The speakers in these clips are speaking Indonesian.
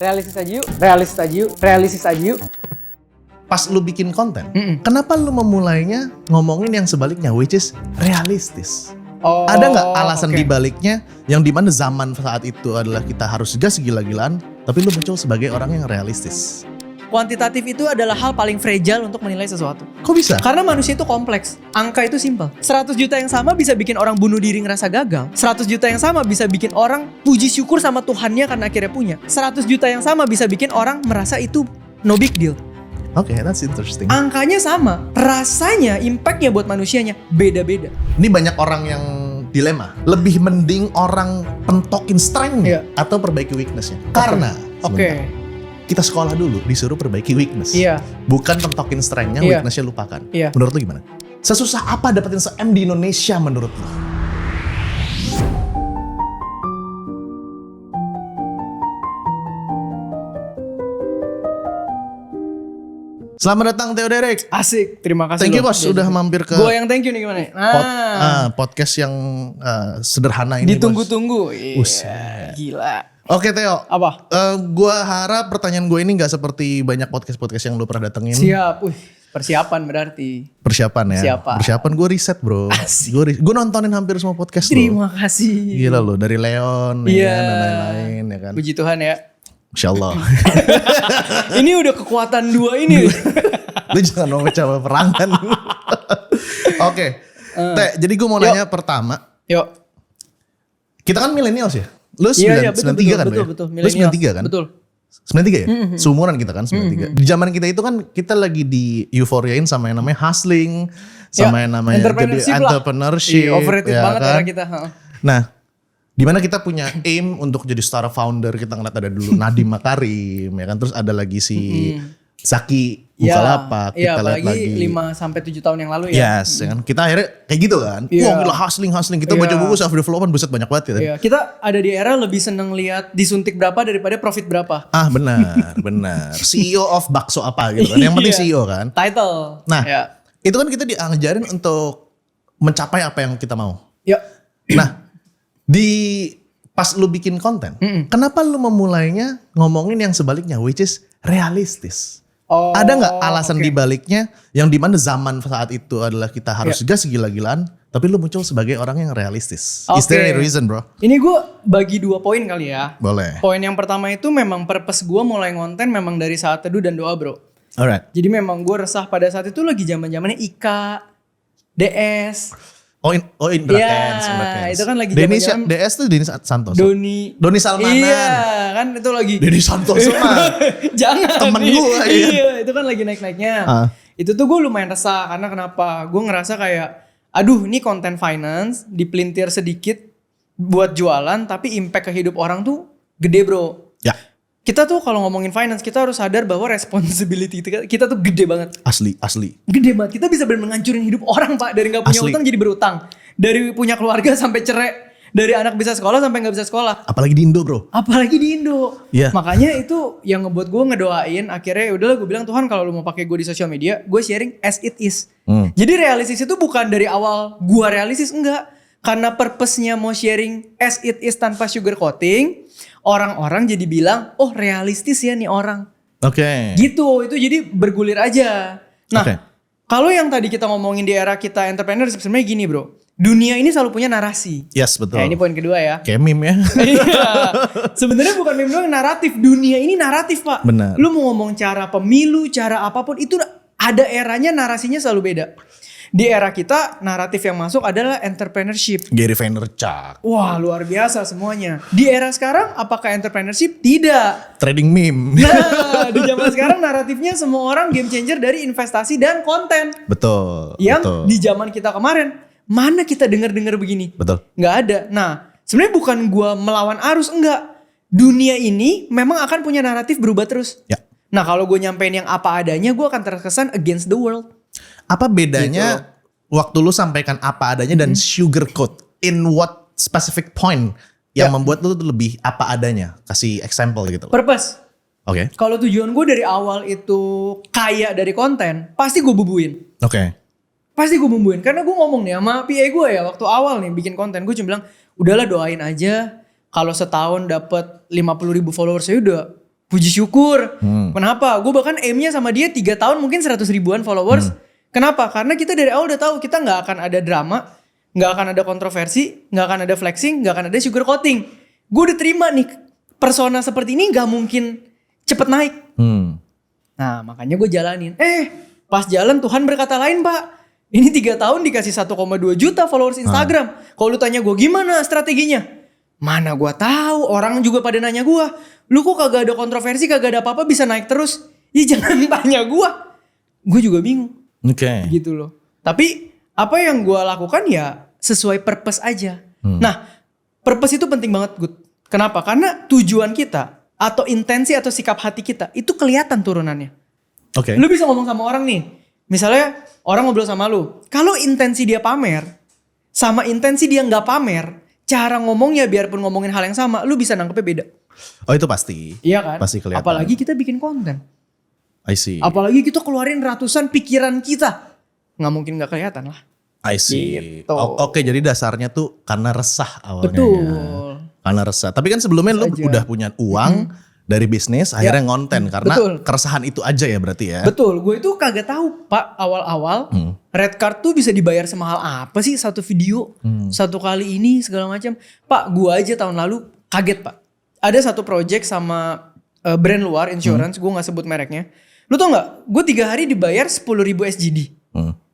Realistis aja yuk, realistis aja yuk, realistis aja yuk. Pas lu bikin konten, kenapa lu memulainya ngomongin yang sebaliknya, which is realistis? Oh, Ada nggak alasan oke. dibaliknya yang dimana zaman saat itu adalah kita harus gas gila-gilaan, tapi lu muncul sebagai orang yang realistis? Kuantitatif itu adalah hal paling fragile untuk menilai sesuatu. Kok bisa? Karena manusia itu kompleks. Angka itu simpel. 100 juta yang sama bisa bikin orang bunuh diri ngerasa gagal. 100 juta yang sama bisa bikin orang puji syukur sama Tuhannya karena akhirnya punya. 100 juta yang sama bisa bikin orang merasa itu no big deal. Oke, that's interesting. Angkanya sama, rasanya, impactnya buat manusianya beda-beda. Ini banyak orang yang dilema. Lebih mending orang pentokin strength-nya atau perbaiki weakness-nya. Karena sebentar, kita sekolah dulu disuruh perbaiki weakness. Iya. Bukan pentokin strength-nya, weakness-nya lupakan. Iya. Menurut lu gimana? Sesusah apa dapetin se-M di Indonesia menurut lu? Selamat datang Theo Derek. Asik, terima kasih. Thank you loh. bos, udah mampir ke Gue yang thank you nih gimana? podcast yang sederhana ini. Ditunggu-tunggu. Buset. Iya, gila. Oke Theo. Apa? Gua harap pertanyaan gue ini gak seperti banyak podcast yang lu pernah datengin. Siap. Persiapan berarti. Persiapan ya. Persiapan gue riset bro. Gue nontonin hampir semua podcast lu. Terima kasih. Gila lo, dari Leon ya kan, dan lain-lain ya kan. Puji Tuhan ya. Insya Allah. Ini udah kekuatan dua ini. Lu jangan mau coba perangan. Oke. Teh, jadi gue mau nanya pertama. Yuk. Kita kan millennials ya? Lu 93 Iya, kan? betul. Lu 93 kan? Betul. 93 ya? Seumuran kita kan 93. Di zaman kita itu kan kita lagi di euforiain sama yang namanya hustling, sama yang namanya jadi entrepreneurship. Iya, overrated ya banget kan? era kita. Nah, dimana kita punya aim untuk jadi startup founder, kita ngeliat ada dulu Nadiem Makarim, ya kan, terus ada lagi si Zaki Bukalapak, kita lihat lagi 5-7 tahun yang lalu ya. Yes, ya kan? Kita akhirnya kayak gitu kan. Iya. Wah gila hustling, kita baca buku self development buset banyak banget ya. Iya, kita ada di era lebih seneng lihat disuntik berapa daripada profit berapa. Ah benar. CEO of bakso apa gitu kan. Yang penting CEO kan. Title. Nah, ya. itu kan kita diajarin untuk mencapai apa yang kita mau. Ya. Nah, pas lu bikin konten, kenapa lu memulainya ngomongin yang sebaliknya, which is realistis? Oh, Ada nggak alasan dibaliknya yang dimana zaman saat itu adalah kita harus gas gila-gilaan, tapi lu muncul sebagai orang yang realistis? Is there any reason bro? Ini gue bagi 2 poin kali ya. Boleh. Poin yang pertama itu memang purpose gue mulai ngonten memang dari saat teduh dan doa bro. Alright. Jadi memang gue resah pada saat itu lagi zaman-zamannya Ika, DS. Indra Iya, Kents. itu kan lagi Denny zaman-zaman- DS tuh Denny Santoso. Doni Salmanan. Iya, kan itu lagi. Denny Santoso mah. Jangan. Temen gue, ya. Iya, itu kan lagi naik-naiknya. Itu tuh gue lumayan resah karena kenapa? Gue ngerasa kayak, aduh, ini konten finance dipelintir sedikit buat jualan, tapi impact ke hidup orang tuh gede bro. Ya. Kita tuh kalau ngomongin finance kita harus sadar bahwa responsibility kita tuh gede banget. Asli. Gede banget. Kita bisa bener ngancurin hidup orang pak. Dari gak punya Asli. utang jadi berutang. Dari punya keluarga sampai cerai. Dari anak bisa sekolah sampai gak bisa sekolah. Apalagi di Indo bro. Apalagi di Indo. Iya. Makanya itu yang ngebuat gue ngedoain. Akhirnya udahlah gue bilang Tuhan kalau lu mau pakai gue di sosial media, gue sharing as it is. Jadi realistis itu bukan dari awal gue realistis, enggak. Karena purpose-nya mau sharing as it is tanpa sugar coating, orang-orang jadi bilang, oh realistis ya nih orang. Oke. Gitu, itu jadi bergulir aja. Nah, kalau yang tadi kita ngomongin di era kita entrepreneur sebenarnya gini bro. Dunia ini selalu punya narasi. Yes betul. Nah, ini poin kedua ya. Kayak meme ya. Iya. Sebenarnya bukan meme doang, naratif. Dunia ini naratif, Pak. Benar. Lu mau ngomong cara pemilu, cara apapun itu ada eranya, narasinya selalu beda. Di era kita naratif yang masuk adalah entrepreneurship. Gary Vaynerchuk. Wah, luar biasa semuanya. Di era sekarang apakah entrepreneurship? Tidak. Trading meme. Nah, di zaman sekarang naratifnya semua orang game changer dari investasi dan konten. Betul. Yang betul. di zaman kita kemarin, mana kita dengar-dengar begini? Betul. Nggak ada. Nah, sebenarnya bukan gua melawan arus, enggak. Dunia ini memang akan punya naratif berubah terus. Ya. Nah, kalau gue nyampein yang apa adanya, gue akan terkesan against the world. Apa bedanya waktu lu sampaikan apa adanya dan sugarcoat? In what specific point yang membuat lu tuh lebih apa adanya? Kasih example gitu. Purpose. Oke. Kalau tujuan gue dari awal itu kaya dari konten, pasti gue bubuin. Oke. Pasti gue bumbuin. Karena gue ngomong nih sama PA gue ya, waktu awal nih bikin konten, gue cuma bilang, udahlah doain aja. Kalau setahun dapat 50.000 followers saya udah Puji syukur. Kenapa? Gue bahkan aimnya sama dia 3 tahun mungkin 100 ribuan followers. Kenapa? Karena kita dari awal udah tahu kita nggak akan ada drama, nggak akan ada kontroversi, nggak akan ada flexing, nggak akan ada sugar coating. Gue udah terima nih persona seperti ini nggak mungkin cepet naik. Nah makanya gue jalanin. Pas jalan Tuhan berkata lain pak. Ini 3 tahun dikasih 1,2 juta followers Instagram. Kalau lu tanya gue gimana strateginya? Mana gue tahu. Orang juga pada nanya gue. Lu kok kagak ada kontroversi, kagak ada apa-apa bisa naik terus? Ya jangan tanya gue. Gue juga bingung. Oke. Gitu loh. Tapi apa yang gue lakukan ya sesuai purpose aja. Nah purpose itu penting banget Gut. Kenapa? Karena tujuan kita atau intensi atau sikap hati kita itu kelihatan turunannya. Oke. Lu bisa ngomong sama orang nih. Misalnya orang ngobrol sama lu. Kalau intensi dia pamer sama intensi dia nggak pamer, cara ngomongnya biarpun ngomongin hal yang sama, lu bisa nangkepnya beda. Oh itu pasti. Iya kan? Pasti kelihatan. Apalagi kita bikin konten. I see. Apalagi kita keluarin ratusan pikiran kita. Nggak mungkin nggak kelihatan lah. I see. Gitu. Oke, jadi dasarnya tuh karena resah awalnya. Betul. Ya. Karena resah. Tapi kan sebelumnya lu udah punya uang dari bisnis, akhirnya ngonten karena keresahan itu aja ya berarti ya. Betul. Gue itu kagak tahu Pak awal-awal red card tuh bisa dibayar semahal apa sih satu video, satu kali ini segala macam. Pak, gue aja tahun lalu kaget Pak. Ada satu project sama brand luar insurance, gue nggak sebut mereknya. Lu tau nggak? Gue 3 hari dibayar 10.000 SGD.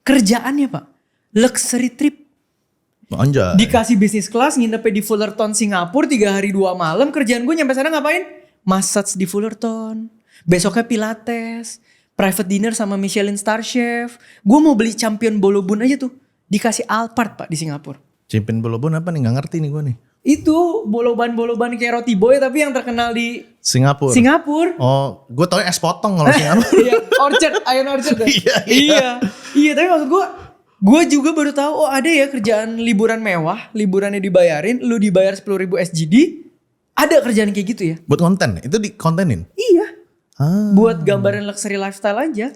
Kerjaannya Pak, luxury trip. Anjay. Dikasih bisnis kelas, nginepnya di Fullerton Singapura 3 hari 2 malam. Kerjaan gue nyampe sana ngapain? Massage di Fullerton. Besoknya pilates. Private dinner sama Michelin Star Chef. Gue mau beli champion bolobun aja tuh. Dikasih Alphard Pak di Singapura. Champion bolobun apa nih? Gak ngerti nih gue nih. Itu boloban-boloban kayak roti boy tapi yang terkenal di Singapura. Oh, gue tau es potong kalau Singapura. Iya, Orchard, Iron Orchard. Iya, tapi maksud gue juga baru tahu oh ada ya kerjaan liburan mewah, liburannya dibayarin, lu dibayar 10.000 SGD. Ada kerjaan kayak gitu ya? Buat konten? Itu dikontenin? Iya. Buat gambaran luxury lifestyle aja.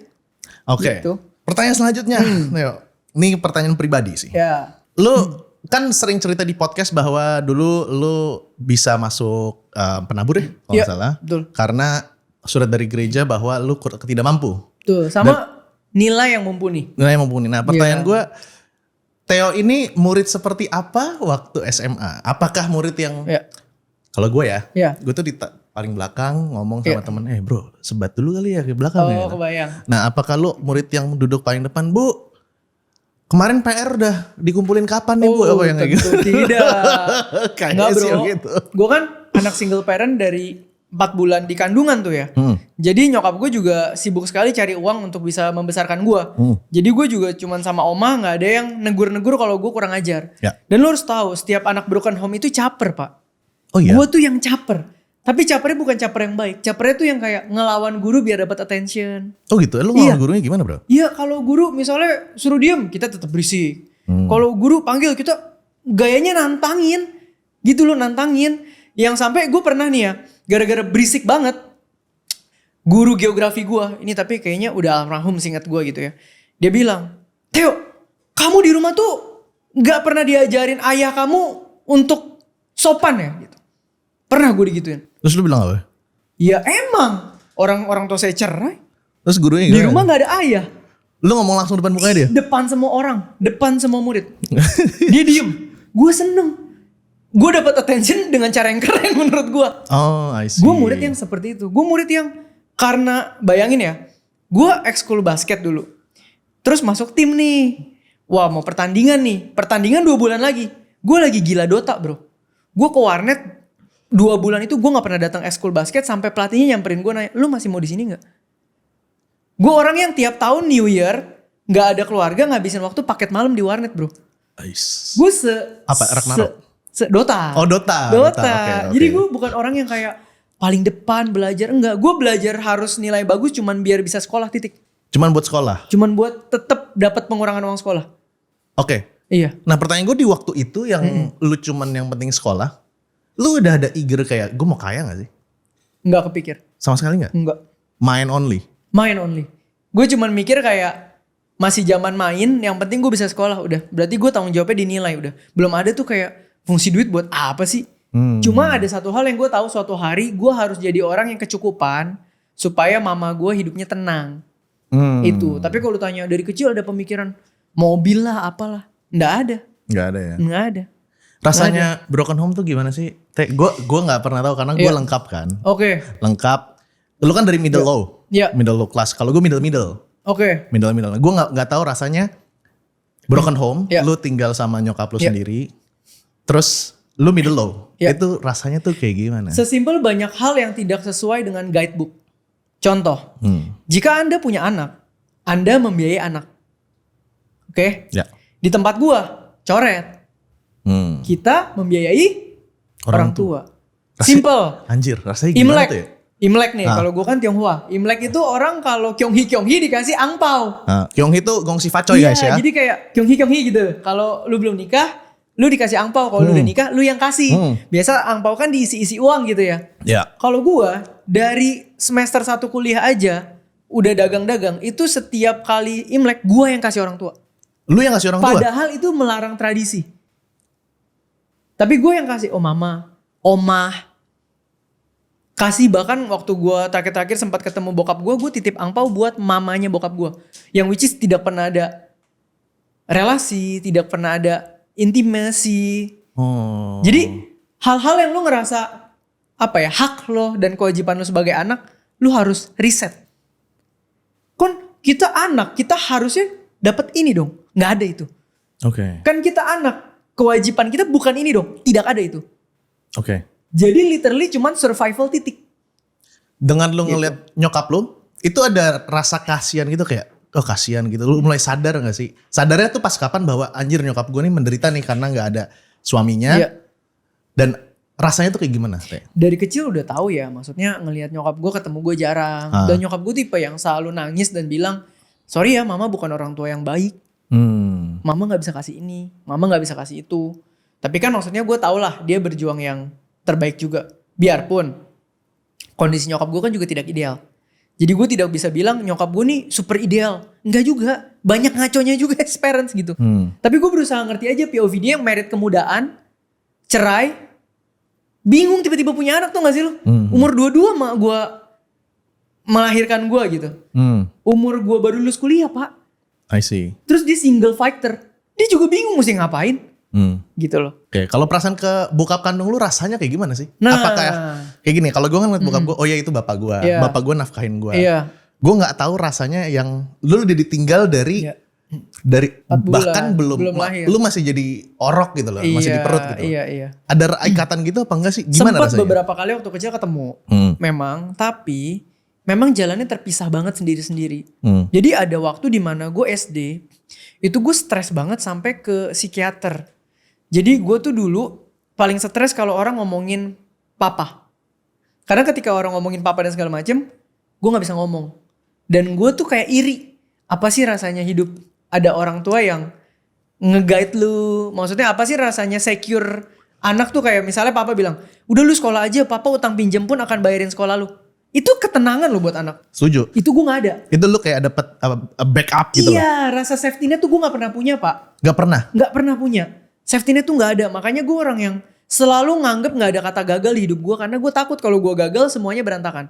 Oke. Gitu. Pertanyaan selanjutnya. Neo. Ini pertanyaan pribadi sih. Ya. Lu kan sering cerita di podcast bahwa dulu lu bisa masuk penabur ya kalau nggak salah. Betul. Karena surat dari gereja bahwa lu tidak mampu. Tuh, sama nilai yang mumpuni. Nilai yang mumpuni. Nah pertanyaan gue, Theo ini murid seperti apa waktu SMA? Apakah murid yang... Kalau gue ya, gue tuh di paling belakang ngomong sama temen, bro sebat dulu kali ya ke belakang ya. Kebayang. Nah apakah lu murid yang duduk paling depan, Bu? Kemarin PR udah dikumpulin kapan nih Bu? Apa yang kayak gitu? Tidak. Enggak bro. Gitu. Gue kan anak single parent dari 4 bulan di kandungan tuh ya. Jadi nyokap gue juga sibuk sekali cari uang untuk bisa membesarkan gue. Jadi gue juga cuman sama oma gak ada yang negur-negur kalau gue kurang ajar. Dan lu harus tahu setiap anak broken home itu caper Pak. Oh iya? Gue tuh yang caper. Tapi capernya bukan caper yang baik. Capernya tuh yang kayak ngelawan guru biar dapat attention. Oh gitu? Lu ngelawan gurunya gimana bro? Iya kalau guru misalnya suruh diem kita tetap berisik. Kalau guru panggil kita gayanya nantangin. Gitu loh nantangin. Yang sampai gue pernah nih ya. Gara-gara berisik banget. Guru geografi gue. Ini tapi kayaknya udah almarhum seingat gue gitu ya. Dia bilang. Theo kamu di rumah tuh gak pernah diajarin ayah kamu untuk sopan ya gitu. Pernah gue digituin. Terus lu bilang apa? Ya emang. Orang tua saya cerai. Terus gurunya gimana? Di rumah gak ada ayah. Lu ngomong langsung depan mukanya dia? Depan semua orang. Depan semua murid. Dia diem. Gue seneng. Gue dapat attention dengan cara yang keren menurut gue. Oh I see. Gue murid yang seperti itu. Gue murid yang karena bayangin ya. Gue ekskul basket dulu. Terus masuk tim nih. Wah mau pertandingan nih. Pertandingan 2 bulan lagi. Gue lagi gila Dota bro. Gue ke warnet 2 bulan itu gue gak pernah datang ekskul basket sampai pelatihnya nyamperin gue nanya, lu masih mau di sini nggak? Gue orang yang tiap tahun New Year nggak ada keluarga ngabisin waktu paket malam di warnet bro. Gue apa Ragnarok? Dota. Oh Dota. Okay. Jadi gue bukan orang yang kayak paling depan belajar enggak. Gue belajar harus nilai bagus cuman biar bisa sekolah titik. Cuman buat sekolah. Cuman buat tetap dapat pengurangan uang sekolah. Oke. Iya. Nah pertanyaan gue di waktu itu yang lu cuman yang penting sekolah, lu udah ada eager kayak gue mau kaya gak sih? Enggak kepikir. Sama sekali gak? Enggak. Main only? Main only. Gue cuman mikir kayak masih zaman main, yang penting gue bisa sekolah udah. Berarti gue tanggung jawabnya dinilai udah. Belum ada tuh kayak fungsi duit buat apa sih? Cuma ada satu hal yang gue tahu, suatu hari gue harus jadi orang yang kecukupan supaya mama gue hidupnya tenang. Itu. Tapi kalau tanya dari kecil ada pemikiran mobil lah apalah, nggak ada. Nggak ada ya. Nggak ada. Rasanya broken home tuh gimana sih? Gue nggak pernah tahu karena gue lengkap kan. Oke. Lengkap. Lu kan dari middle low. Iya. Middle low class. Kalau gue middle. Oke. Middle. Gue nggak tahu rasanya broken home. Lu tinggal sama nyokap lu sendiri. Terus lu middle low. Itu rasanya tuh kayak gimana? Sesimpel banyak hal yang tidak sesuai dengan guidebook. Contoh, jika Anda punya anak, Anda membiayai anak. Oke? Ya. Di tempat gua, coret. Kita membiayai orang tua. Simple. Anjir, rasanya gimana tuh ya? Imlek nih, kalau gue kan Tionghoa. Imlek itu orang kalau kyonghi dikasih angpau. Kyonghi itu gongsi facoy guys ya. Jadi kayak kyonghi gitu. Kalau lu belum nikah, lu dikasih angpau. Kalau lu udah nikah, lu yang kasih. Biasa angpau kan diisi-isi uang gitu ya. Kalau gue dari semester 1 kuliah aja udah dagang-dagang, itu setiap kali Imlek gue yang kasih orang tua. Lu yang kasih orang tua? Padahal itu melarang tradisi. Tapi gue yang kasih, mama, omah. Kasih, bahkan waktu gue terakhir sempat ketemu bokap gue titip angpau buat mamanya bokap gue. Yang which is tidak pernah ada relasi, tidak pernah ada intimasi. Jadi hal-hal yang lu ngerasa hak lo dan kewajiban lo sebagai anak, lu harus riset. Kita anak, kita harusnya dapat ini dong. Nggak ada itu. Oke. Kan kita anak, kewajiban kita bukan ini dong. Tidak ada itu. Oke. Jadi literally cuman survival titik. Dengan lu ngeliat nyokap lu, itu ada rasa kasihan gitu kayak, kasihan gitu. Lu mulai sadar gak sih? Sadarnya tuh pas kapan bahwa anjir nyokap gue nih menderita nih karena gak ada suaminya. Dan rasanya tuh kayak gimana? Dari kecil udah tahu ya, maksudnya ngelihat nyokap gue ketemu gue jarang. Dan nyokap gue tipe yang selalu nangis dan bilang, sorry ya mama bukan orang tua yang baik. Mama gak bisa kasih ini, mama gak bisa kasih itu. Tapi kan maksudnya gue tau lah dia berjuang yang terbaik juga. Biarpun kondisi nyokap gue kan juga tidak ideal. Jadi gue tidak bisa bilang nyokap gue nih super ideal. Enggak juga. Banyak ngaconya juga as parents gitu. Tapi gue berusaha ngerti aja POV dia yang married kemudaan. Cerai. Bingung tiba-tiba punya anak tuh gak sih lu? Umur 22 mak gue melahirkan gue gitu. Umur gue baru lulus kuliah pak. I see. Terus dia single fighter. Dia juga bingung mesti ngapain. Gitu loh. Oke, kalau perasaan ke bokap kandung lu rasanya kayak gimana sih? Nah, apakah kayak gini? Kalau gue kan ngeliat bokap gue, oh ya itu bapak gue, bapak gue nafkahin gue. Gue nggak tahu rasanya yang lu udah ditinggal dari bahkan belum lahir. Lu masih jadi orok gitu loh, masih di perut gitu. Ada ikatan gitu apa enggak sih? Gimana rasanya? Sempat beberapa kali waktu kecil ketemu, memang, tapi memang jalannya terpisah banget sendiri-sendiri. Jadi ada waktu di mana gue SD, itu gue stres banget sampai ke psikiater. Jadi gue tuh dulu paling stres kalau orang ngomongin papa. Karena ketika orang ngomongin papa dan segala macem, gue gak bisa ngomong. Dan gue tuh kayak iri. Apa sih rasanya hidup ada orang tua yang nge-guide lu. Maksudnya apa sih rasanya secure anak tuh kayak misalnya papa bilang, udah lu sekolah aja, papa utang pinjem pun akan bayarin sekolah lu. Itu ketenangan lo buat anak. Setuju. Itu gue gak ada. Itu lu kayak dapet backup gitu loh. Iya, rasa safety net tuh gue gak pernah punya pak. Gak pernah? Gak pernah punya. Safety net tuh gak ada. Makanya gue orang yang selalu nganggep gak ada kata gagal di hidup gue. Karena gue takut kalau gue gagal semuanya berantakan.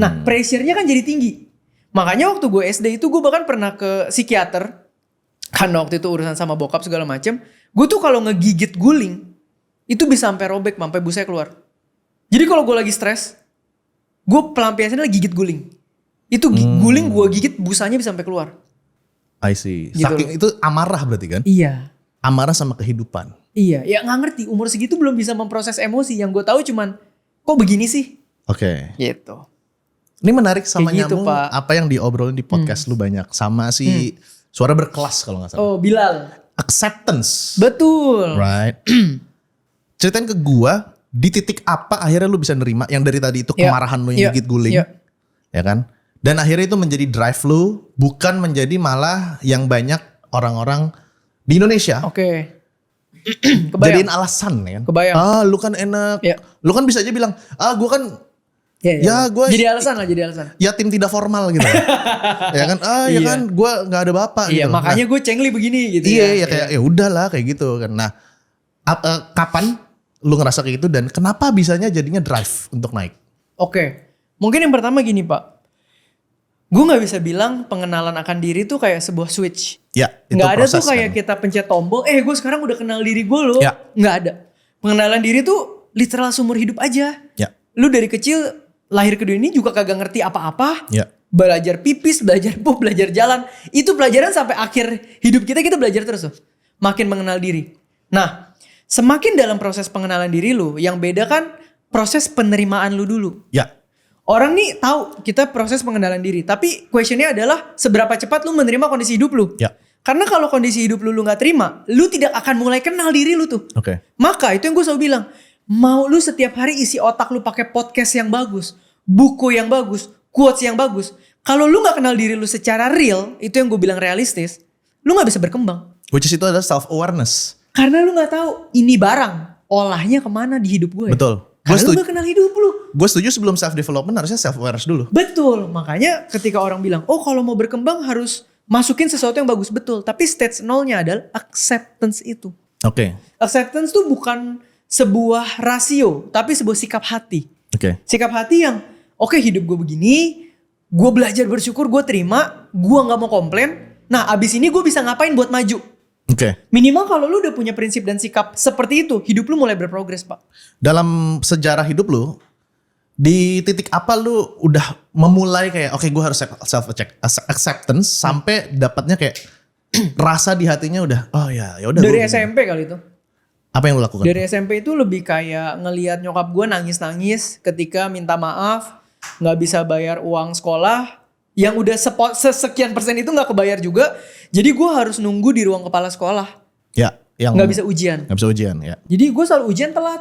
Nah pressure-nya kan jadi tinggi. Makanya waktu gue SD itu gue bahkan pernah ke psikiater. Karena waktu itu urusan sama bokap segala macem. Gue tuh kalau ngegigit guling. Itu bisa sampai robek, sampai busanya keluar. Jadi kalau gue lagi stres. Gue pelampiasannya lagi gigit guling. Itu guling gue gigit busanya bisa sampai keluar. I see. Gitu Saking itu amarah berarti kan? Iya. Amarah sama kehidupan. Iya, ya gak ngerti. Umur segitu belum bisa memproses emosi. Yang gue tahu cuman, kok begini sih? Oke. Gitu. Ini menarik sama kayak nyambung gitu, Pak. apa yang diobrolin di podcast lu banyak. Sama si Suara Berkelas kalau gak salah. Oh, Bilal. Acceptance. Betul. Right. Ceritain ke gua, di titik apa akhirnya lu bisa nerima yang dari tadi itu kemarahan lu yang gigit guling. Ya kan? Dan akhirnya itu menjadi drive lu, bukan menjadi malah yang banyak orang-orang di Indonesia. Oke. Jadiin alasan ya kan. Kebayang. Lu kan enak. Lu kan bisa aja bilang, gua kan gue jadi alasan lah, jadi alasan. Yatim tidak formal gitu. Ya kan, ya kan gue nggak ada bapak gitu. Iya, makanya gue cengli begini gitu. Iya, ya kayak ya udahlah kayak gitu kan. Nah, kapan lu ngerasa kayak gitu dan kenapa bisanya jadinya drive untuk naik? Oke. Mungkin yang pertama gini Pak. Gue gak bisa bilang pengenalan akan diri tuh kayak sebuah switch. Ya, itu gak ada proses, tuh kayak kan? kita pencet tombol, gue sekarang udah kenal diri gue loh. Ya. Gak ada. Pengenalan diri tuh literal seumur hidup aja. Ya. Lu dari kecil lahir ke dunia ini juga kagak ngerti apa-apa. Ya. Belajar pipis, belajar pup, belajar jalan. Itu pelajaran sampai akhir hidup kita belajar terus tuh. Makin mengenal diri. Nah, semakin dalam proses pengenalan diri lu, yang beda kan proses penerimaan lu dulu. Ya. Orang nih tahu kita proses pengenalan diri, tapi questionnya adalah seberapa cepat lu menerima kondisi hidup lu. Ya. Karena kalau kondisi hidup lu gak terima, lu tidak akan mulai kenal diri lu tuh. Oke. Maka itu yang gue selalu bilang, mau lu setiap hari isi otak lu pakai podcast yang bagus, buku yang bagus, quotes yang bagus. Kalau lu gak kenal diri lu secara real, itu yang gue bilang realistis, lu gak bisa berkembang. Which is itu adalah self-awareness. Karena lu gak tahu ini barang, olahnya kemana di hidup gue. Betul. Karena lu gak kenal hidup lu. Gue setuju sebelum self-development harusnya self-awareness dulu. Betul, makanya ketika orang bilang, kalau mau berkembang harus masukin sesuatu yang bagus. Betul, tapi stage nolnya adalah acceptance itu. Oke. Acceptance tuh bukan sebuah rasio, tapi sebuah sikap hati. Oke. Sikap hati yang, hidup gue begini, gue belajar bersyukur, gue terima, gue gak mau komplain. Nah abis ini gue bisa ngapain buat maju. Oke. Minimal kalau lu udah punya prinsip dan sikap seperti itu, hidup lu mulai berprogres Pak. Dalam sejarah hidup lu, di titik apa lu udah memulai kayak gue harus acceptance sampai dapatnya kayak rasa di hatinya udah ya udah. Dari SMP kali itu. Apa yang lu lakukan? Dari SMP itu lebih kayak ngelihat nyokap gue nangis-nangis ketika minta maaf, nggak bisa bayar uang sekolah, yang udah sekian persen itu nggak kebayar juga. Jadi gue harus nunggu di ruang kepala sekolah. Ya, yang nggak bisa ujian. Nggak bisa ujian, ya. Jadi gue selalu ujian telat.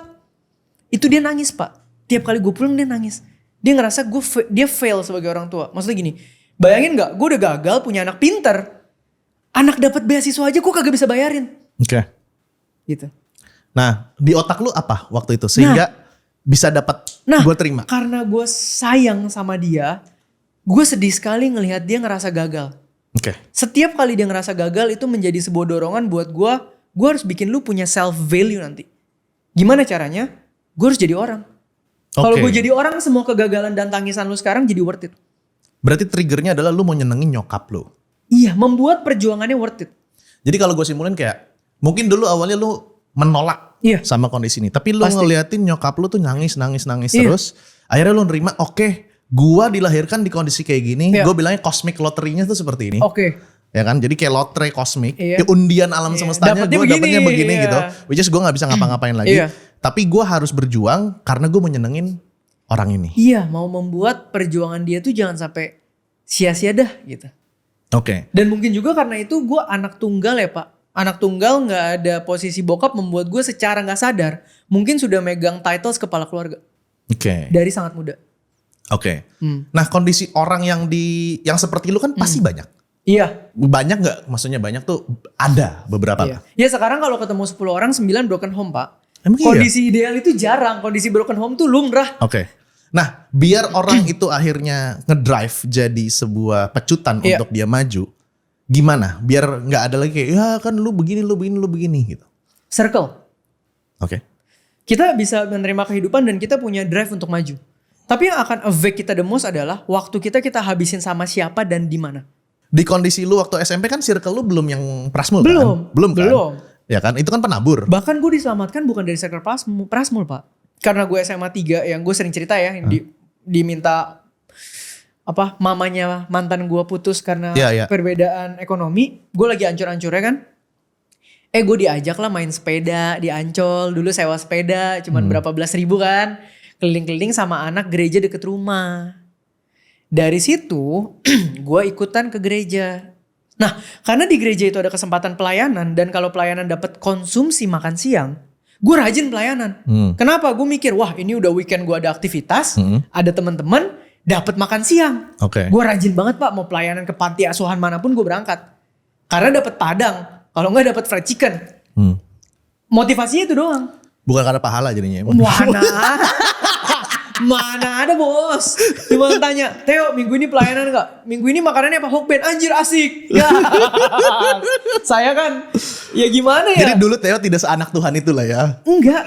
Itu dia nangis Pak. Tiap kali gue pulang dia nangis. Dia ngerasa dia fail sebagai orang tua. Maksudnya gini, bayangin nggak? Gue udah gagal punya anak pinter. Anak dapat beasiswa aja gue kagak bisa bayarin. Oke. Gitu. Nah, di otak lu apa waktu itu sehingga bisa dapat gue terima? Karena gue sayang sama dia, gue sedih sekali ngelihat dia ngerasa gagal. Oke. Setiap kali dia ngerasa gagal itu menjadi sebuah dorongan buat gue harus bikin lu punya self value nanti. Gimana caranya? Gue harus jadi orang. Kalau gue jadi orang, semua kegagalan dan tangisan lu sekarang jadi worth it. Berarti triggernya adalah lu mau nyenengin nyokap lu. Iya, membuat perjuangannya worth it. Jadi kalau gue simpulin kayak, mungkin dulu awalnya lu menolak sama kondisi ini. Tapi lu ngeliatin nyokap lu tuh nangis terus. Akhirnya lu nerima, gue dilahirkan di kondisi kayak gini. Gue bilangnya cosmic lottery-nya tuh seperti ini. Ya kan, jadi kayak lotre kosmik. Undian alam semestanya gue dapetnya begini gitu. Which is gue gak bisa ngapa-ngapain lagi. Tapi gue harus berjuang karena gue mau nyenengin orang ini. Iya, mau membuat perjuangan dia tuh jangan sampai sia-sia dah gitu. Dan mungkin juga karena itu gue anak tunggal ya Pak. Anak tunggal gak ada posisi bokap membuat gue secara gak sadar mungkin sudah megang titles kepala keluarga. Dari sangat muda. Nah kondisi orang yang seperti lu kan pasti banyak. Iya. Banyak gak? Maksudnya banyak tuh ada beberapa. Ya sekarang kalau ketemu 10 orang 9 broken home Pak. Emang kondisi ideal itu jarang. Kondisi broken home tuh lumrah. Nah biar orang itu akhirnya ngedrive jadi sebuah pecutan untuk dia maju. Gimana? Biar gak ada lagi kayak ya kan lu begini gitu. Circle. Kita bisa menerima kehidupan dan kita punya drive untuk maju. Tapi yang akan affect kita the most adalah waktu kita habisin sama siapa dan di mana. Di kondisi lu waktu SMP kan circle lu belum yang Prasmul kan? Belum. Ya kan? Itu kan penabur. Bahkan gue diselamatkan bukan dari circle Prasmul Pak. Karena gue SMA 3 yang gue sering cerita ya. Diminta mamanya mantan gue putus karena perbedaan ekonomi. Gue lagi ancur-ancurnya kan. Gue diajak lah main sepeda di Ancol. Dulu sewa sepeda cuman berapa belas ribu kan. Keliling-keliling sama anak gereja deket rumah. Dari situ gue ikutan ke gereja. Nah karena di gereja itu ada kesempatan pelayanan. Dan kalau pelayanan dapat konsumsi makan siang, gue rajin pelayanan. Kenapa? Gue mikir wah ini udah weekend gue ada aktivitas. Ada teman-teman dapat makan siang. Gue rajin banget Pak, mau pelayanan ke panti asuhan manapun gue berangkat. Karena dapat padang. Kalau nggak dapat fried chicken. Motivasinya itu doang. Bukan karena pahala jadinya. Mana? Mana ada bos. Cuma tanya, Theo minggu ini pelayanan gak? Minggu ini makanannya apa? Hokben. Anjir asik. Gak. Saya kan ya gimana ya. Jadi dulu Theo tidak seanak Tuhan itulah ya. Enggak.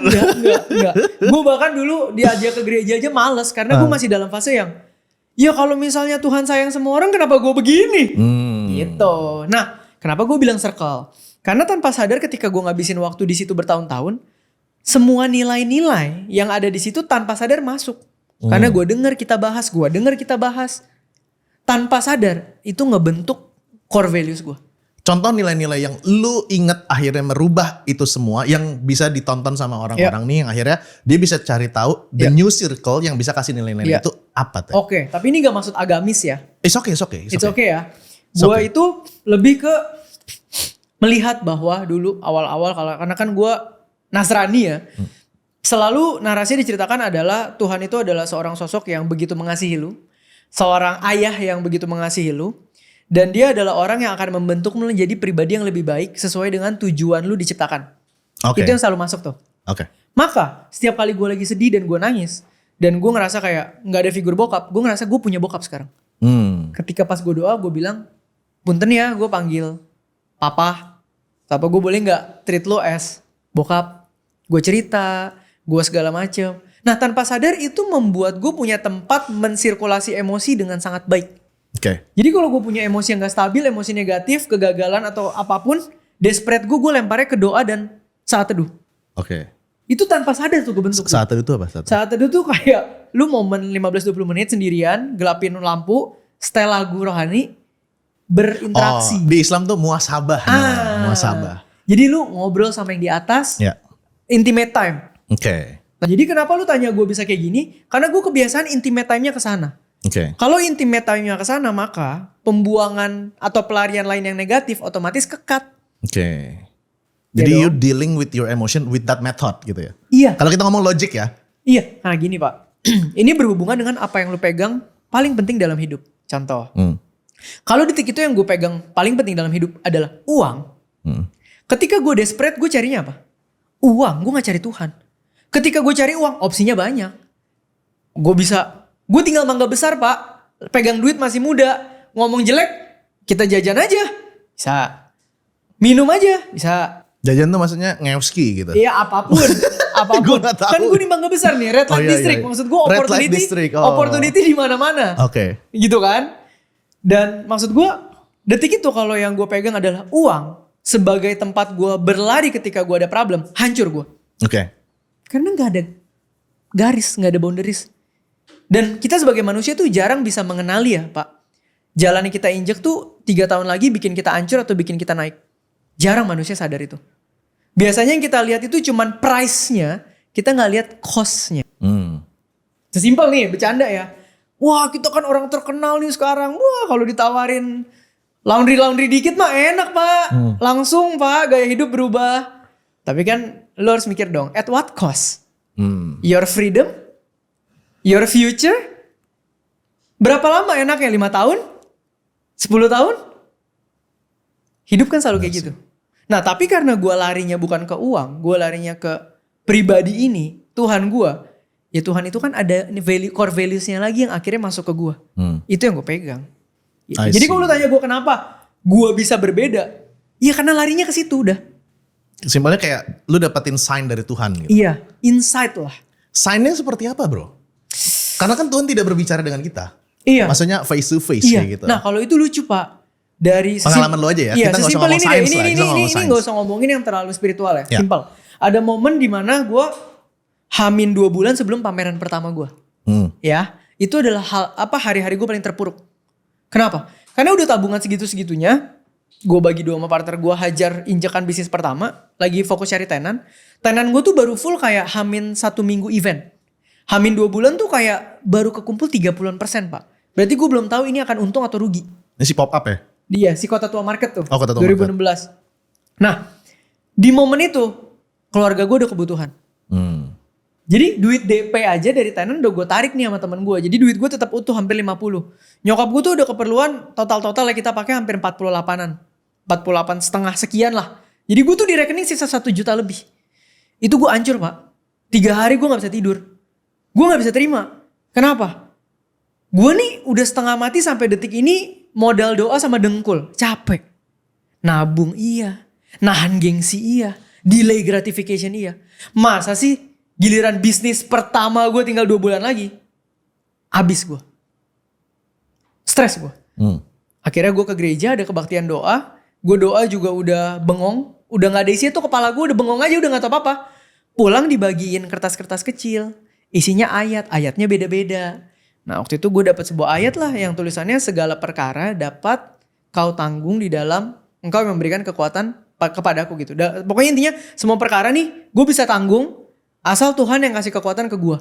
Gue bahkan dulu diajak ke gereja aja males. Karena gue masih dalam fase yang, ya kalau misalnya Tuhan sayang semua orang kenapa gue begini? Gitu. Nah kenapa gue bilang circle? Karena tanpa sadar ketika gue ngabisin waktu di situ bertahun-tahun, semua nilai-nilai yang ada di situ tanpa sadar masuk. Karena gue dengar kita bahas. Tanpa sadar itu ngebentuk core values gue. Contoh nilai-nilai yang lu inget akhirnya merubah itu semua, yang bisa ditonton sama orang-orang nih, yang akhirnya dia bisa cari tahu the new circle yang bisa kasih nilai-nilai itu apa tuh? Oke, tapi ini gak maksud agamis ya. It's okay ya. Gue itu lebih ke melihat bahwa dulu awal-awal karena kan gue Nasrani ya. Selalu narasi diceritakan adalah Tuhan itu adalah seorang sosok yang begitu mengasihi lu. Seorang ayah yang begitu mengasihi lu. Dan dia adalah orang yang akan membentuk lu menjadi pribadi yang lebih baik sesuai dengan tujuan lu diciptakan. Itu yang selalu masuk tuh. Maka setiap kali gue lagi sedih dan gue nangis. Dan gue ngerasa kayak gak ada figur bokap. Gue ngerasa gue punya bokap sekarang. Ketika pas gue doa gue bilang, punten ya gue panggil papa. Apa gue boleh gak treat lo as bokap. Gue cerita, gue segala macem. Nah tanpa sadar itu membuat gue punya tempat mensirkulasi emosi dengan sangat baik. Jadi kalau gue punya emosi yang gak stabil, emosi negatif, kegagalan atau apapun, desperate gue lemparnya ke doa dan saat teduh. Itu tanpa sadar tuh gue bentuk. Saat teduh itu apa? Saat teduh tuh kayak lu momen 15-20 menit sendirian, gelapin lampu, setel lagu rohani, berinteraksi. Di Islam tuh muasabah. Muasabah. Jadi lu ngobrol sama yang di atas, intimate time. Nah, jadi kenapa lu tanya gue bisa kayak gini? Karena gue kebiasaan intimate time-nya ke sana. Kalau intimate time-nya ke sana, maka pembuangan atau pelarian lain yang negatif otomatis kekat. Jadi you dealing with your emotion with that method gitu ya? Iya. Kalau kita ngomong logic ya? Iya. Nah gini Pak, ini berhubungan dengan apa yang lu pegang paling penting dalam hidup. Contoh, kalau detik itu yang gue pegang paling penting dalam hidup adalah uang. Ketika gue desperate, gue carinya apa? Uang, gue gak cari Tuhan. Ketika gue cari uang, opsinya banyak. Gue tinggal mangga besar Pak, pegang duit masih muda, ngomong jelek, kita jajan aja. Bisa. Minum aja, bisa. Jajan tuh maksudnya ngewski gitu? Iya apapun. Gue gak tahu. Kan gue di Mangga Besar nih, Red Light District. Maksud gue opportunity di mana-mana. Gitu kan. Dan maksud gue detik itu kalau yang gue pegang adalah uang. Sebagai tempat gue berlari ketika gue ada problem, hancur gue. Karena gak ada garis, gak ada boundaries. Dan kita sebagai manusia tuh jarang bisa mengenali ya Pak. Jalan yang kita injek tuh 3 tahun lagi bikin kita hancur atau bikin kita naik. Jarang manusia sadar itu. Biasanya yang kita lihat itu cuman price-nya, kita gak lihat cost-nya. Sesimpel nih, bercanda ya. Wah kita kan orang terkenal nih sekarang. Wah kalau ditawarin laundry dikit mah enak Pak. Langsung Pak gaya hidup berubah. Tapi kan lo harus mikir dong, at what cost? Your freedom? Your future? Berapa lama enaknya? 5 tahun? 10 tahun? Hidup kan selalu kayak gitu. Nah tapi karena gue larinya bukan ke uang, gue larinya ke pribadi ini, Tuhan gue. Ya Tuhan itu kan ada core values-nya lagi yang akhirnya masuk ke gue. Itu yang gue pegang. Gitu. Jadi kalau lu tanya gue kenapa gue bisa berbeda, ya karena larinya ke situ udah. Simpelnya kayak lu dapetin sign dari Tuhan gitu. Iya, insight lah. Sign-nya seperti apa bro? Karena kan Tuhan tidak berbicara dengan kita. Iya. Maksudnya face to face kayak gitu. Nah kalau itu lucu Pak. Dari pengalaman lu aja ya. Iya, kita gak usah ngomong sains lah. Ini gak usah ngomongin yang terlalu spiritual ya. Simpel. Ada momen dimana gue hamin 2 bulan sebelum pameran pertama gue. Ya. Itu adalah hari-hari gue paling terpuruk. Kenapa? Karena udah tabungan segitu-segitunya. Gue bagi 2 sama partner gue hajar injekan bisnis pertama. Lagi fokus cari tenan. Tenan gue tuh baru full kayak hamin 1 minggu event. Hamin 2 bulan tuh kayak baru kekumpul 30% Pak. Berarti gue belum tahu ini akan untung atau rugi. Ini si pop up ya? Dia si Kota Tua Market tuh. Kota Tua 2016. Market. Nah di momen itu keluarga gue udah kebutuhan. Jadi duit DP aja dari tenan udah gue tarik nih sama temen gue. Jadi duit gue tetap utuh hampir 50. Nyokap gue tuh udah keperluan total yang kita pakai hampir 48-an. 48 setengah sekian lah. Jadi gue tuh di rekening sisa 1 juta lebih. Itu gue hancur Pak. 3 hari gue gak bisa tidur. Gue gak bisa terima. Kenapa? Gue nih udah setengah mati sampai detik ini modal doa sama dengkul. Capek. Nabung iya. Nahan gengsi iya. Delay gratification iya. Masa sih giliran bisnis pertama gue tinggal 2 bulan lagi. Abis gue. Stres gue. Akhirnya gue ke gereja ada kebaktian doa. Gue doa juga udah bengong. Udah gak ada isi tuh kepala gue udah bengong aja udah gak tau apa-apa. Pulang dibagiin kertas-kertas kecil. Isinya ayat. Ayatnya beda-beda. Nah waktu itu gue dapat sebuah ayat lah yang tulisannya segala perkara dapat kau tanggung di dalam engkau yang memberikan kekuatan kepadaku gitu. Pokoknya intinya semua perkara nih gue bisa tanggung asal Tuhan yang kasih kekuatan ke gue.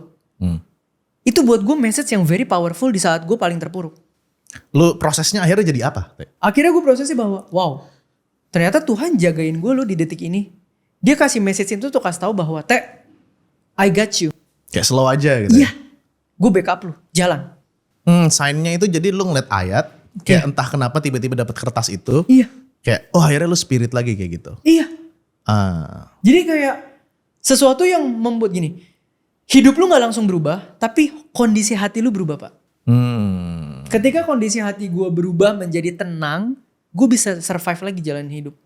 Itu buat gue message yang very powerful di saat gue paling terpuruk. Lu prosesnya akhirnya jadi apa? Akhirnya gue prosesnya bahwa wow ternyata Tuhan jagain gue loh di detik ini. Dia kasih message itu tuh kasih tahu bahwa I got you. Kayak slow aja gitu. Iya. Gue backup lu, jalan. Sign-nya itu jadi lu ngeliat ayat, kayak entah kenapa tiba-tiba dapat kertas itu. Iya. Kayak, akhirnya lu spirit lagi kayak gitu. Iya. Jadi kayak sesuatu yang membuat gini, hidup lu gak langsung berubah, tapi kondisi hati lu berubah, Pak. Ketika kondisi hati gue berubah menjadi tenang, gue bisa survive lagi jalan hidup.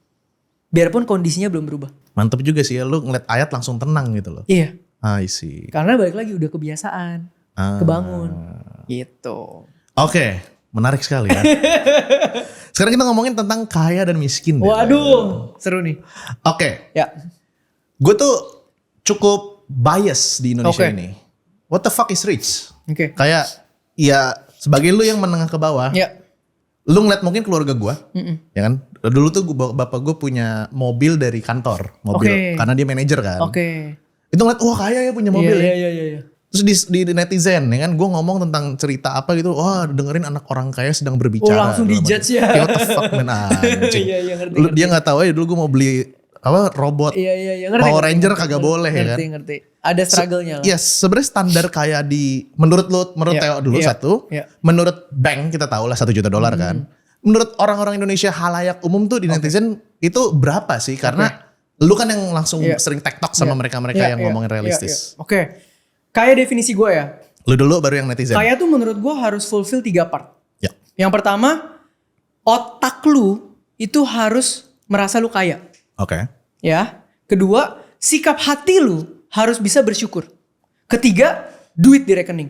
Biarpun kondisinya belum berubah. Mantep juga sih ya, lu ngeliat ayat langsung tenang gitu loh. Iya. I see. Karena balik lagi udah kebiasaan. Kebangun gitu. Oke, menarik sekali ya. Sekarang kita ngomongin tentang kaya dan miskin. Waduh, seru nih. Oke. Ya. Gue tuh cukup bias di Indonesia ini. What the fuck is rich? Kayak ya sebagai lu yang menengah ke bawah. Ya. Lu ngeliat mungkin keluarga gue, ya kan? Dulu tuh bapak gue punya mobil dari kantor, karena dia manajer kan. Itu ngeliat, wah kaya ya punya mobil ya. Iya. Terus di netizen ya kan, gue ngomong tentang cerita apa gitu, wah dengerin anak orang kaya sedang berbicara. Langsung dijudge ya. What the fuck man anjing. Ngerti. Dia gak tahu aja dulu gue mau beli robot. Iya. Power Ranger kagak boleh ya kan. Ngerti. Ada struggle-nya lah. Yes, sebenarnya standar kaya menurut Theo dulu satu. Menurut bank kita tahu lah $1 juta kan. Menurut orang-orang Indonesia halayak umum tuh di netizen itu berapa sih? Karena lu kan yang langsung sering TikTok sama mereka-mereka yang ngomongin realistis. Kaya definisi gue ya. Lu dulu baru yang netizen. Kaya tuh menurut gue harus fulfill 3 part. Ya. Yang pertama, otak lu itu harus merasa lu kaya. Ya. Kedua, sikap hati lu harus bisa bersyukur. Ketiga, duit di rekening.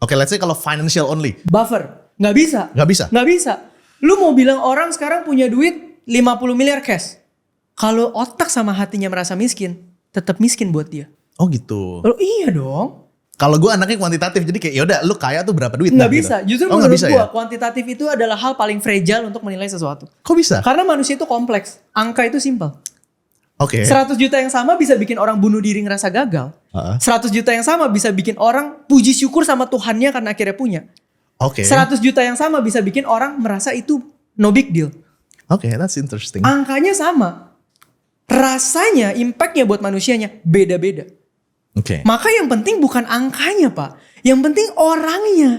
Let's say kalau financial only. Buffer. Nggak bisa. Lu mau bilang orang sekarang punya duit 50 miliar cash. Kalau otak sama hatinya merasa miskin, tetap miskin buat dia. Oh gitu. Iya dong. Kalau gue anaknya kuantitatif, jadi kayak yaudah lu kaya tuh berapa duit? Nggak bisa. Gitu. Justru menurut gue kuantitatif itu adalah hal paling fragile untuk menilai sesuatu. Kok bisa? Karena manusia itu kompleks. Angka itu simpel. 100 100 juta yang sama bisa bikin orang bunuh diri ngerasa gagal. 100 juta yang sama bisa bikin orang puji syukur sama Tuhannya karena akhirnya punya. 100 juta yang sama bisa bikin orang merasa itu no big deal. That's interesting. Angkanya sama. Rasanya, impactnya buat manusianya beda-beda. Maka yang penting bukan angkanya Pak. Yang penting orangnya.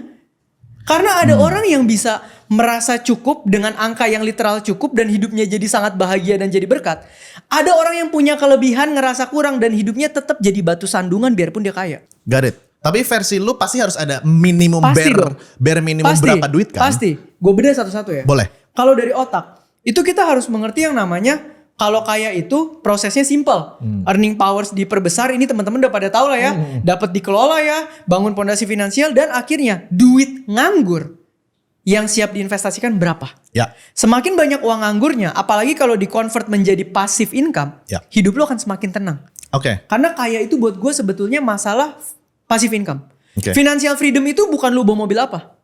Karena ada orang yang bisa merasa cukup dengan angka yang literal cukup dan hidupnya jadi sangat bahagia dan jadi berkat. Ada orang yang punya kelebihan ngerasa kurang dan hidupnya tetap jadi batu sandungan biarpun dia kaya. Got it. Tapi versi lu pasti harus ada minimum bare minimum berapa duit kan? Pasti. Gue beda satu-satu ya. Boleh. Kalau dari otak, itu kita harus mengerti yang namanya kalau kaya itu prosesnya simple. Earning powers diperbesar, ini teman-teman udah pada tahu lah ya. Dapat dikelola ya, bangun fondasi finansial dan akhirnya duit nganggur yang siap diinvestasikan berapa. Semakin banyak uang nganggurnya, apalagi kalau di-convert menjadi passive income, hidup lo akan semakin tenang. Karena kaya itu buat gue sebetulnya masalah passive income. Financial freedom itu bukan lu bawa mobil apa.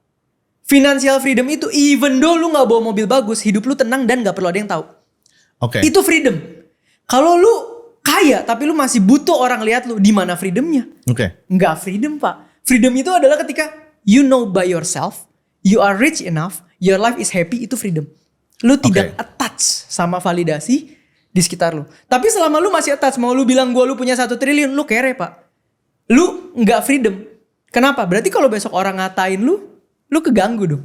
Financial freedom itu even though lu gak bawa mobil bagus, hidup lu tenang dan gak perlu ada yang tahu. Itu freedom. Kalau lu kaya tapi lu masih butuh orang lihat lu, di mana freedomnya? Nggak freedom Pak. Freedom itu adalah ketika you know by yourself, you are rich enough, your life is happy, itu freedom. Lu tidak attach sama validasi di sekitar lu. Tapi selama lu masih attach, mau lu bilang lu punya 1 triliun, lu kere Pak. Lu nggak freedom. Kenapa? Berarti kalau besok orang ngatain lu keganggu dong.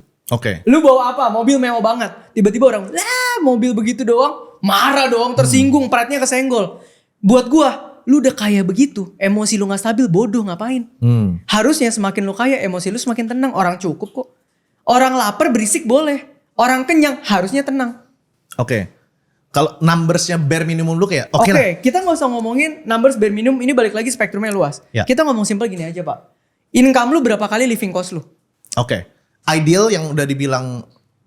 Lu bawa apa? Mobil mewah banget. Tiba-tiba orang, mobil begitu doang. Marah dong, tersinggung, pride-nya kesenggol. Buat gua, lu udah kaya begitu, emosi lu gak stabil, bodoh ngapain? Harusnya semakin lu kaya, emosi lu semakin tenang. Orang cukup kok. Orang lapar berisik boleh. Orang kenyang harusnya tenang. Oke. Kalau numbersnya bare minimum lu kayak oke lah. Kita gak usah ngomongin numbers bare minimum. Ini balik lagi spektrumnya luas. Ya. Kita ngomong simpel gini aja Pak. Income lu berapa kali living cost lu? Oke. Ideal yang udah dibilang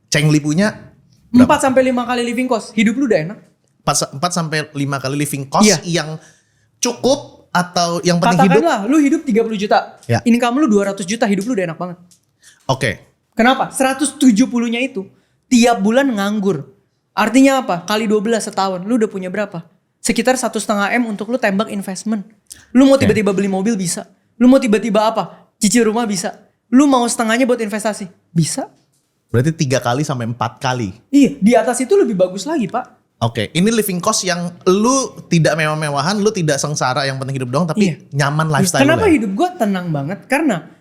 Cheng Li punya 4-5 kali living cost. Hidup lu udah enak. 4-5 kali living cost yang cukup atau yang penting hidup. Katakanlah lu hidup 30 juta. Ya. Income lu 200 juta, hidup lu udah enak banget. Oke. Kenapa? 170-nya itu tiap bulan nganggur. Artinya apa? Kali 12 setahun. Lu udah punya berapa? Sekitar 1,5 M untuk lu tembak investment. Lu mau tiba-tiba beli mobil bisa. Lu mau tiba-tiba apa? Cicil rumah bisa. Lu mau setengahnya buat investasi? Bisa. Berarti 3 kali sampai 4 kali. Iya, di atas itu lebih bagus lagi Pak. Oke, ini living cost yang lu tidak mewah-mewahan, lu tidak sengsara, yang penting hidup doang, tapi nyaman lifestyle. Kenapa lu hidup gue tenang banget? Karena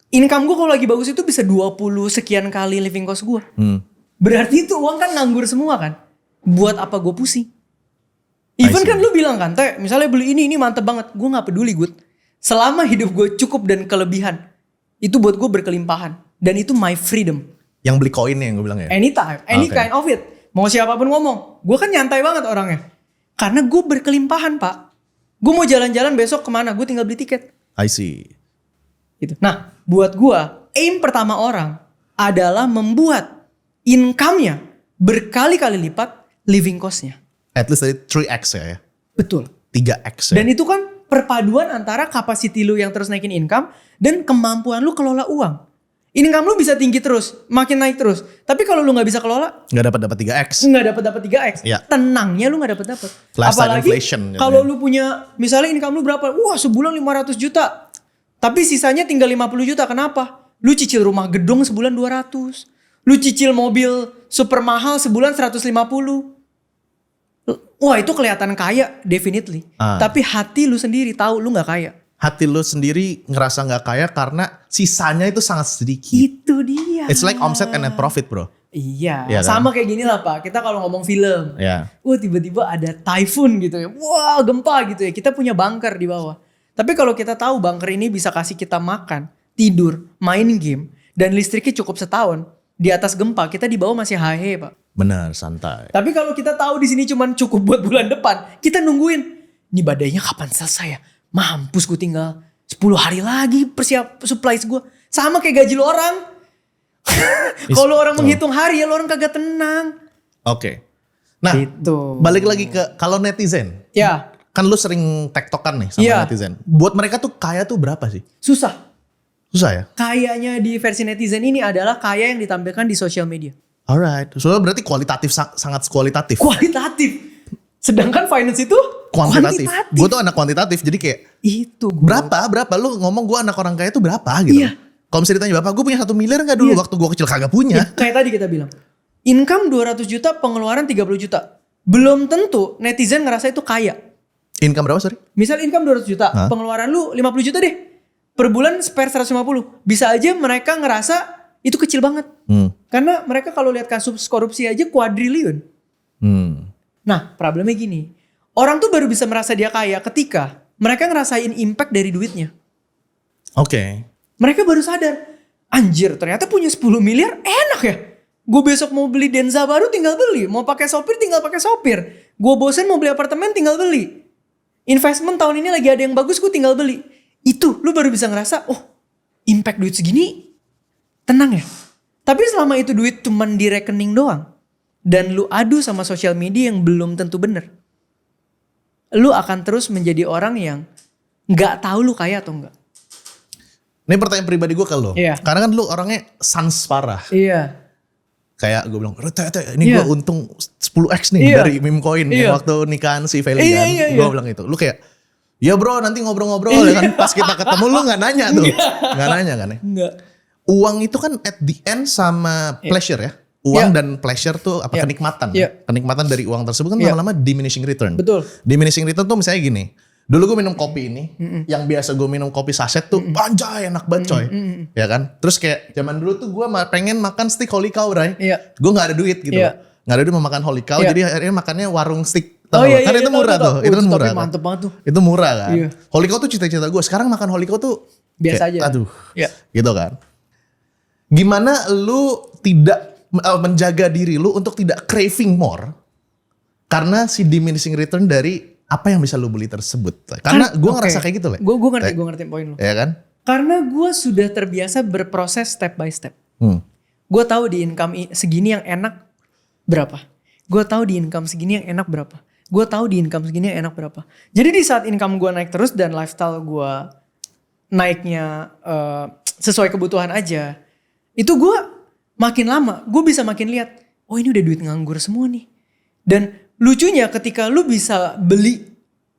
income gue kalau lagi bagus itu bisa 20 sekian kali living cost gue. Berarti itu uang kan nganggur semua kan? Buat apa gue pusing? Even kan lu bilang kan, Teh, misalnya beli ini mantep banget. Gue gak peduli Good. Selama hidup gue cukup dan kelebihan, itu buat gue berkelimpahan. Dan itu my freedom. Yang beli koinnya yang gue bilang ya? Anytime, any kind of it. Mau siapapun ngomong, gue kan nyantai banget orangnya. Karena gue berkelimpahan Pak. Gue mau jalan-jalan besok kemana, gue tinggal beli tiket. I see. Gitu. Nah, buat gue, aim pertama orang adalah membuat income-nya berkali-kali lipat living cost-nya. At least dari 3x ya? Betul. 3x ya? Dan itu kan perpaduan antara capacity lu yang terus naikin income dan kemampuan lu kelola uang. Income lu bisa tinggi terus, makin naik terus. Tapi kalau lu gak bisa kelola, gak dapat 3x. Gak dapat 3x. Ya. Tenangnya lu gak dapat. Lifestyle Apalagi inflation. kalau lu punya, misalnya income lu berapa? Wah, sebulan 500 juta. Tapi sisanya tinggal 50 juta. Kenapa? Lu cicil rumah gedung sebulan 200. Lu cicil mobil super mahal sebulan 150. Wah, itu kelihatan kaya definitely. Tapi hati lu sendiri tahu lu gak kaya. Hati lu sendiri ngerasa gak kaya karena sisanya itu sangat sedikit. Itu dia. It's like omset and net profit bro. Iya, ya kan? Sama kayak gini lah Pak. Kita kalau ngomong film, wah tiba-tiba ada typhoon gitu ya. Wah gempa gitu ya. Kita punya bunker di bawah. Tapi kalau kita tahu bunker ini bisa kasih kita makan, tidur, main game, dan listriknya cukup setahun. Di atas gempa, kita di bawah masih hahe Pak. Benar, santai. Tapi kalau kita tahu di sini cuman cukup buat bulan depan, kita nungguin. Ini badainya kapan selesai ya? Mampus gue tinggal 10 hari lagi persiap supplies gue. Sama kayak gaji lo orang. Kalau orang menghitung hari ya lo orang kagak tenang. Oke. Nah gitu. Balik lagi ke kalau netizen. Ya. Kan lu sering tektokan nih sama netizen. Buat mereka tuh kaya tuh berapa sih? Susah ya? Kayanya di versi netizen ini adalah kaya yang ditampilkan di sosial media. Alright. So berarti kualitatif, sangat kualitatif. Kualitatif. Sedangkan finance itu kuantitatif. Gue tuh anak kuantitatif, jadi kayak itu berapa lu ngomong gue anak orang kaya tuh berapa gitu. Iya. Kalau misalnya ditanya bapak gue punya 1 miliar gak dulu waktu gue kecil, kagak punya. Kayak tadi kita bilang, income 200 juta, pengeluaran 30 juta. Belum tentu netizen ngerasa itu kaya. Income berapa sorry? Misal income 200 juta, pengeluaran lu 50 juta deh. Per bulan spare 150. Bisa aja mereka ngerasa itu kecil banget. Karena mereka kalau lihat kasus korupsi aja kuadriliun. Nah problemnya gini, orang tuh baru bisa merasa dia kaya ketika mereka ngerasain impact dari duitnya. Oke. Mereka baru sadar, anjir ternyata punya 10 miliar enak ya. Gue besok mau beli Denza baru tinggal beli, mau pakai sopir tinggal pakai sopir. Gue bosen mau beli apartemen tinggal beli. Investment tahun ini lagi ada yang bagus gue tinggal beli. Itu lu baru bisa ngerasa, oh impact duit segini tenang ya. Tapi selama itu duit cuman di rekening doang. Dan lu adu sama sosial media yang belum tentu bener. Lu akan terus menjadi orang yang gak tahu lu kaya atau enggak. Ini pertanyaan pribadi gue ke lu. Iya. Karena kan lu orangnya sans parah. Iya. Kayak gue bilang, ini gue untung 10x nih dari meme coin yang waktu nikahan si Feli kan. Gue bilang itu. Lu kayak, ya bro nanti ngobrol-ngobrol ya kan. Pas kita ketemu lu gak nanya tuh. Gak nanya kan ya. Enggak. Uang itu kan at the end sama pleasure ya. Uang dan pleasure tuh apa kenikmatan. Kenikmatan dari uang tersebut kan lama-lama diminishing return. Betul. Diminishing return tuh misalnya gini. Dulu gue minum kopi ini, yang biasa gue minum kopi saset tuh, anjay enak banget coy. Ya kan? Terus kayak zaman dulu tuh gue pengen makan steak holy cow, Ray. Gue gak ada duit gitu. Gak ada duit mau makan holy cow, jadi akhirnya makannya warung steak Tahu kan itu murah tuh. Itu kan murah. Mantep banget tuh. Itu murah kan. Iya. Holy Cow tuh cita-cita gue. Sekarang makan Holy Cow tuh biasa aja. Aduh. Iya. Gitu kan. Gimana lu tidak menjaga diri lu untuk tidak craving more karena si diminishing return dari apa yang bisa lu beli tersebut. Karena gue ngerasa kayak gitu, Le. Gue ngerti poin lu. Iya kan? Karena gue sudah terbiasa berproses step by step. Gue tahu di income segini yang enak berapa. Gue tahu di income segini yang enak berapa. Gue tahu di income segini yang enak berapa. Jadi di saat income gue naik terus dan lifestyle gue naiknya sesuai kebutuhan aja. Itu gue makin lama, gue bisa makin lihat, oh ini udah duit nganggur semua nih. Dan lucunya ketika lu bisa beli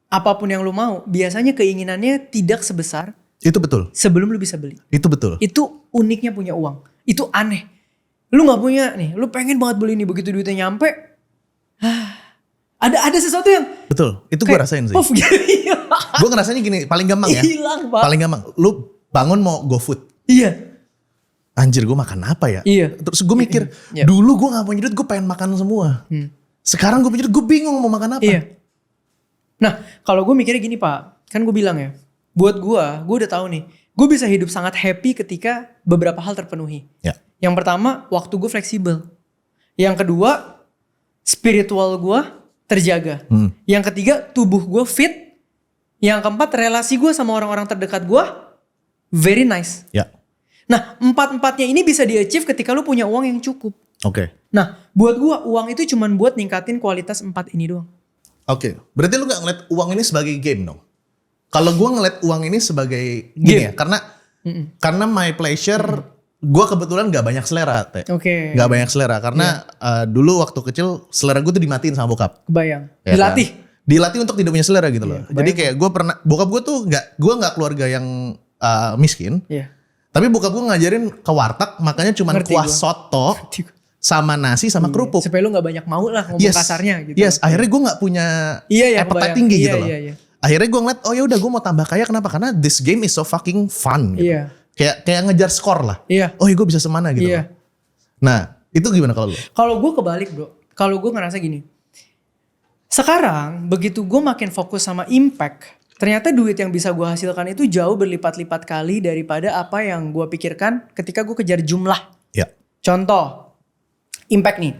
apapun yang lu mau, biasanya keinginannya tidak sebesar. Itu betul. Sebelum lu bisa beli. Itu betul. Itu uniknya punya uang. Itu aneh. Lu gak punya nih, lu pengen banget beli ini, begitu duitnya nyampe, ada sesuatu yang betul, itu gue rasain sih. Gue ngerasanya gini, paling gampang ya. Hilang, Pak. Paling gampang, lu bangun mau GoFood. Iya. Anjir, gue makan apa ya? Iya. Terus gue mikir, dulu gue gak punya duit, gue pengen makan semua. Sekarang gue mikir, gue bingung mau makan apa. Iya. Nah, kalau gue mikirnya gini, Pak, kan gue bilang ya, buat gue udah tahu nih, gue bisa hidup sangat happy ketika beberapa hal terpenuhi. Ya. Yang pertama, waktu gue fleksibel. Yang kedua, spiritual gue terjaga. Yang ketiga, tubuh gue fit. Yang keempat, relasi gue sama orang-orang terdekat gue very nice. Ya. Nah, empat-empatnya ini bisa di-achieve ketika lu punya uang yang cukup. Oke. Nah, buat gue uang itu cuman buat ningkatin kualitas 4 ini doang. Oke. Berarti lu gak ngeliat uang ini sebagai game dong? Kalau gue ngeliat uang ini sebagai gini ya, karena my pleasure, gue kebetulan gak banyak selera, Teh. Oke. Gak banyak selera, karena dulu waktu kecil selera gue tuh dimatiin sama bokap. Kebayang. Ya Dilatih. Kan? Dilatih untuk tidak punya selera gitu loh. Jadi kayak gue pernah, bokap gue tuh gue gak keluarga yang miskin. Iya. Tapi bokap gue ngajarin ke warteg, makanya cuma kuah soto sama nasi sama kerupuk. Supaya lu gak banyak mau lah ngomong kasarnya gitu. Yes, akhirnya gue gak punya appetite tinggi gitu loh. Iya. Akhirnya gue ngeliat, oh ya udah gue mau tambah kaya, kenapa? Karena this game is so fucking fun gitu. Iya. Kayak ngejar skor lah. Iya. Oh ya gue bisa semana gitu loh. Nah, itu gimana kalau lu? Kalau gue kebalik, bro. Kalau gue ngerasa gini. Sekarang begitu gue makin fokus sama impact, ternyata duit yang bisa gue hasilkan itu jauh berlipat-lipat kali daripada apa yang gue pikirkan ketika gue kejar jumlah. Ya. Contoh, impact nih.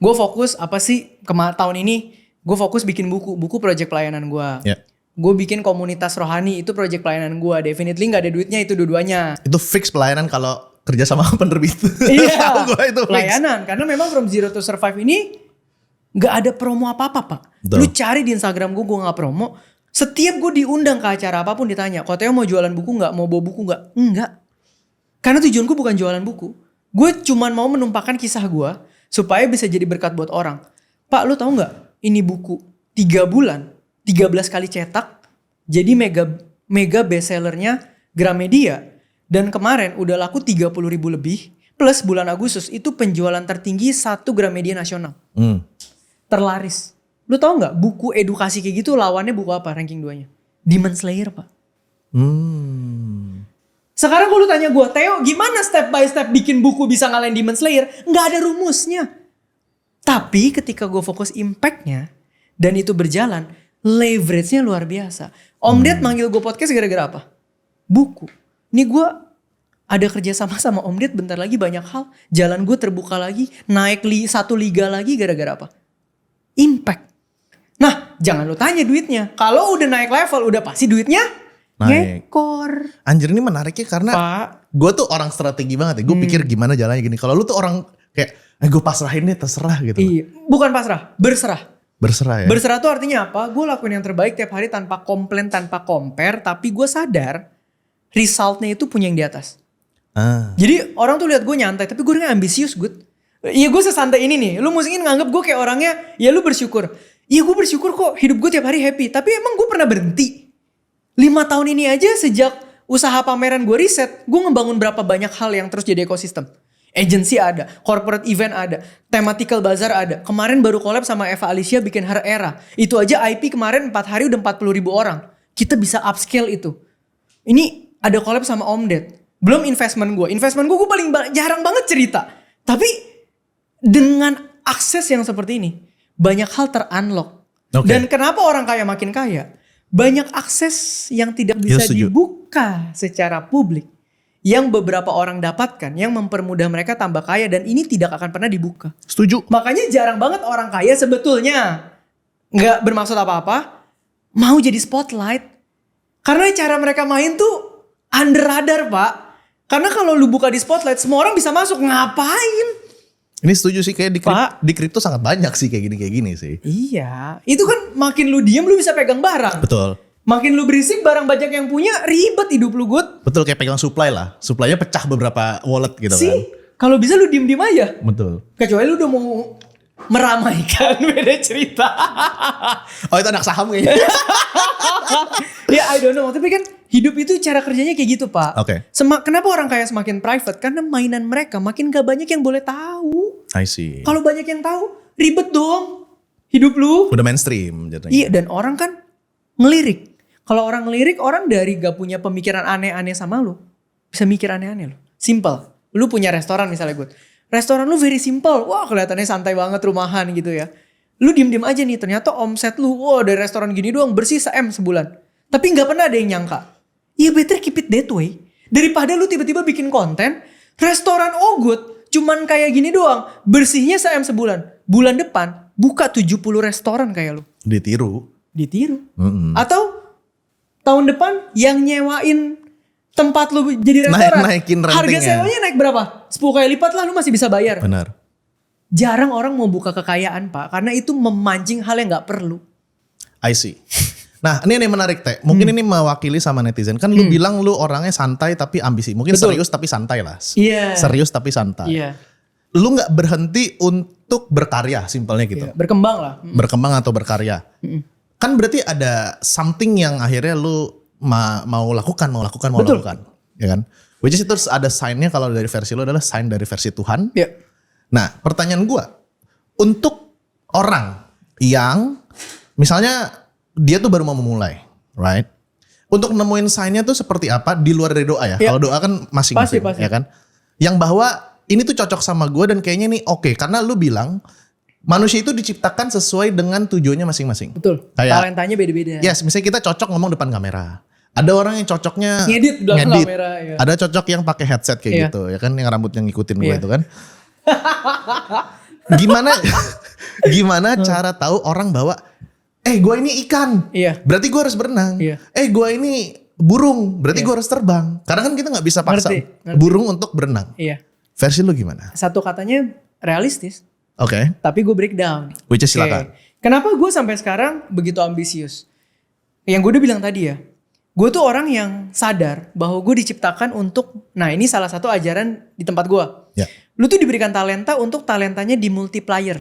Gue fokus apa sih tahun ini? Gue fokus bikin buku project pelayanan gue. Ya. Gue bikin komunitas rohani, itu project pelayanan gue. Definitely gak ada duitnya itu dua-duanya. Itu fix pelayanan kalau kerja sama penerbit. Iya, itu pelayanan. Karena memang From Zero to Survive ini gak ada promo apa-apa, Pak. Betul. Lu cari di Instagram gue gak promo. Setiap gue diundang ke acara apapun ditanya, Ko Theo mau jualan buku gak? Mau bawa buku gak? Enggak. Karena tujuan gue bukan jualan buku. Gue cuman mau menumpahkan kisah gue supaya bisa jadi berkat buat orang. Pak, lu tahu gak? Ini buku 3 bulan, 13 kali cetak, jadi mega bestsellernya Gramedia. Dan kemarin udah laku 30.000 lebih, plus bulan Agustus itu penjualan tertinggi 1 Gramedia nasional. Terlaris. Lu tahu nggak buku edukasi kayak gitu lawannya buku apa ranking 2-nya? Demon Slayer, Pak. Sekarang kalau lu tanya gue, Theo gimana step by step bikin buku bisa ngalahin Demon Slayer? Nggak ada rumusnya. Tapi ketika gue fokus impactnya dan itu berjalan, leverage-nya luar biasa. Om Ded manggil gue podcast gara-gara apa? Buku. Ini gue ada kerja sama Om Ded bentar lagi banyak hal. Jalan gue terbuka lagi, naik 1 liga lagi gara-gara apa? Impact. Nah, jangan lu tanya duitnya. Kalau udah naik level, udah pasti duitnya naik. Ngekor. Anjir, ini menariknya karena gue tuh orang strategi banget ya. Gue pikir gimana jalannya gini. Kalau lu tuh orang kayak, gue pasrahin deh, terserah gitu. Iya, bukan pasrah, berserah. Berserah ya. Berserah tuh artinya apa? Gue lakuin yang terbaik tiap hari tanpa komplain, tanpa compare. Tapi gue sadar resultnya itu punya yang di atas. Jadi orang tuh lihat gue nyantai, tapi gue orangnya ambisius, Good. Iya, gue sesantai ini nih. Lu mungkin nganggep gue kayak orangnya, ya lu bersyukur. Iya, gue bersyukur kok, hidup gue tiap hari happy. Tapi emang gue pernah berhenti. 5 tahun ini aja sejak usaha pameran gue riset, gue ngebangun berapa banyak hal yang terus jadi ekosistem. Agency ada, corporate event ada, thematical bazaar ada. Kemarin baru collab sama Eva Alicia bikin Her Era. Itu aja IP kemarin 4 hari udah 40.000 orang. Kita bisa upscale itu. Ini ada collab sama Om Ded. Belum investment gue. Investment gue paling jarang banget cerita. Tapi dengan akses yang seperti ini, banyak hal ter-unlock. Dan kenapa orang kaya makin kaya? Banyak akses yang tidak bisa dibuka secara publik. Yang beberapa orang dapatkan, yang mempermudah mereka tambah kaya. Dan ini tidak akan pernah dibuka. Setuju. Makanya jarang banget orang kaya sebetulnya nggak bermaksud apa-apa mau jadi spotlight. Karena cara mereka main tuh under radar, Pak. Karena kalau lu buka di spotlight, semua orang bisa masuk. Ngapain? Ini setuju sih, kayak di kripto sangat banyak sih kayak gini sih. Iya, itu kan makin lu diem lu bisa pegang barang. Betul. Makin lu berisik barang banyak yang punya, ribet hidup lu, Gut. Betul, kayak pegang supply lah. Supply-nya pecah beberapa wallet gitu kan. Kalau bisa lu diem-diem aja. Betul. Kecuali lu udah mau meramaikan, beda cerita. Oh, itu anak saham kayaknya. Ya I don't know, tapi kan hidup itu cara kerjanya kayak gitu, Pak. Oke. Kenapa orang kaya semakin private? Karena mainan mereka makin gak banyak yang boleh tahu. I see. Kalau banyak yang tahu, ribet dong hidup lu. Udah mainstream jatuhnya. Iya, dan orang kan ngelirik. Kalau orang ngelirik, orang dari gak punya pemikiran aneh-aneh sama lu, bisa mikir aneh-aneh lu. Simple. Lu punya restoran misalnya, gue. Restoran lu very simple. Wah, kelihatannya santai banget, rumahan gitu ya. Lu diem-diem aja nih, ternyata omset lu, wah dari restoran gini doang bersih 1M sebulan. Tapi gak pernah ada yang nyangka. Iya, better keep it that way. Daripada lu tiba-tiba bikin konten, restoran Ogut cuman kayak gini doang, bersihnya 1M sebulan. Bulan depan, buka 70 restoran kayak lu. Ditiru. Atau tahun depan yang nyewain tempat lu jadi restoran. Naikin rentingnya. Harga sewanya naik berapa? 10 kali lipat lah, lu masih bisa bayar. Benar. Jarang orang mau buka kekayaan, Pak. Karena itu memancing hal yang gak perlu. I see. Nah, ini menarik, Teh. Mungkin ini mewakili sama netizen. Kan lu bilang lu orangnya santai tapi ambisi. Mungkin serius tapi santai lah. Iya. Serius tapi santai. Iya. Lu gak berhenti untuk berkarya, simpelnya gitu. Iya, berkembang lah. Berkembang atau berkarya. Kan berarti ada something yang akhirnya lu mau lakukan. Ya kan? Which is itu ada sign-nya kalau dari versi lu adalah sign dari versi Tuhan. Iya. Nah, pertanyaan gua. Untuk orang yang misalnya dia tuh baru mau memulai, right? Untuk nemuin sign-nya tuh seperti apa di luar dari doa ya? Kalau doa kan masing-masing, Pasti. ya kan? Yang bahwa ini tuh cocok sama gue dan kayaknya nih oke. Karena lu bilang manusia itu diciptakan sesuai dengan tujuannya masing-masing. Betul. Kayak, talentanya beda-beda. Yes, misalnya kita cocok ngomong depan kamera. Ada orang yang cocoknya ngedit belakang kamera. Ya. Ada cocok yang pakai headset kayak gitu, ya kan? Yang rambutnya ngikutin gue itu kan. Gimana cara tahu orang bahwa gue ini ikan, berarti gue harus berenang. Gue ini burung, berarti gue harus terbang. Karena kan kita nggak bisa paksa ngerti. burung untuk berenang. Versi lu gimana? Satu katanya realistis. Oke. Tapi gue breakdown. Which is silakan. Kenapa gue sampai sekarang begitu ambisius? Yang gue udah bilang tadi ya. Gue tuh orang yang sadar bahwa gue diciptakan untuk, nah ini salah satu ajaran di tempat gue. Lu tuh diberikan talenta untuk talentanya di multiplier.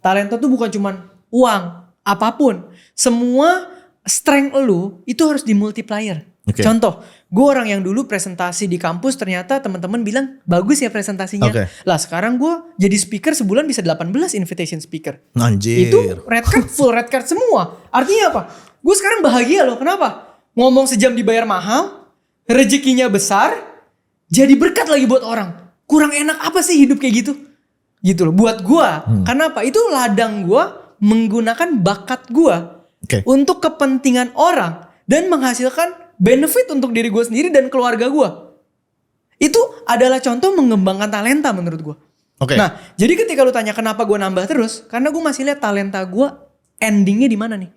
Talenta tuh bukan cuman uang. Apapun, semua strength lu itu harus di multiplier. Contoh, gue orang yang dulu presentasi di kampus ternyata teman-teman bilang bagus ya presentasinya. Lah sekarang gue jadi speaker sebulan bisa 18 invitation speaker. Anjir. Itu red card, full red card semua. Artinya apa? Gue sekarang bahagia loh. Kenapa? Ngomong sejam dibayar mahal, rezekinya besar, jadi berkat lagi buat orang. Kurang enak apa sih hidup kayak gitu? Gitu loh. Buat gue. Karena apa? Itu ladang gue menggunakan bakat gue untuk kepentingan orang dan menghasilkan benefit untuk diri gue sendiri dan keluarga gue. Itu adalah contoh mengembangkan talenta menurut gue. Nah, jadi ketika lu tanya kenapa gue nambah terus, karena gue masih lihat talenta gue endingnya di mana nih.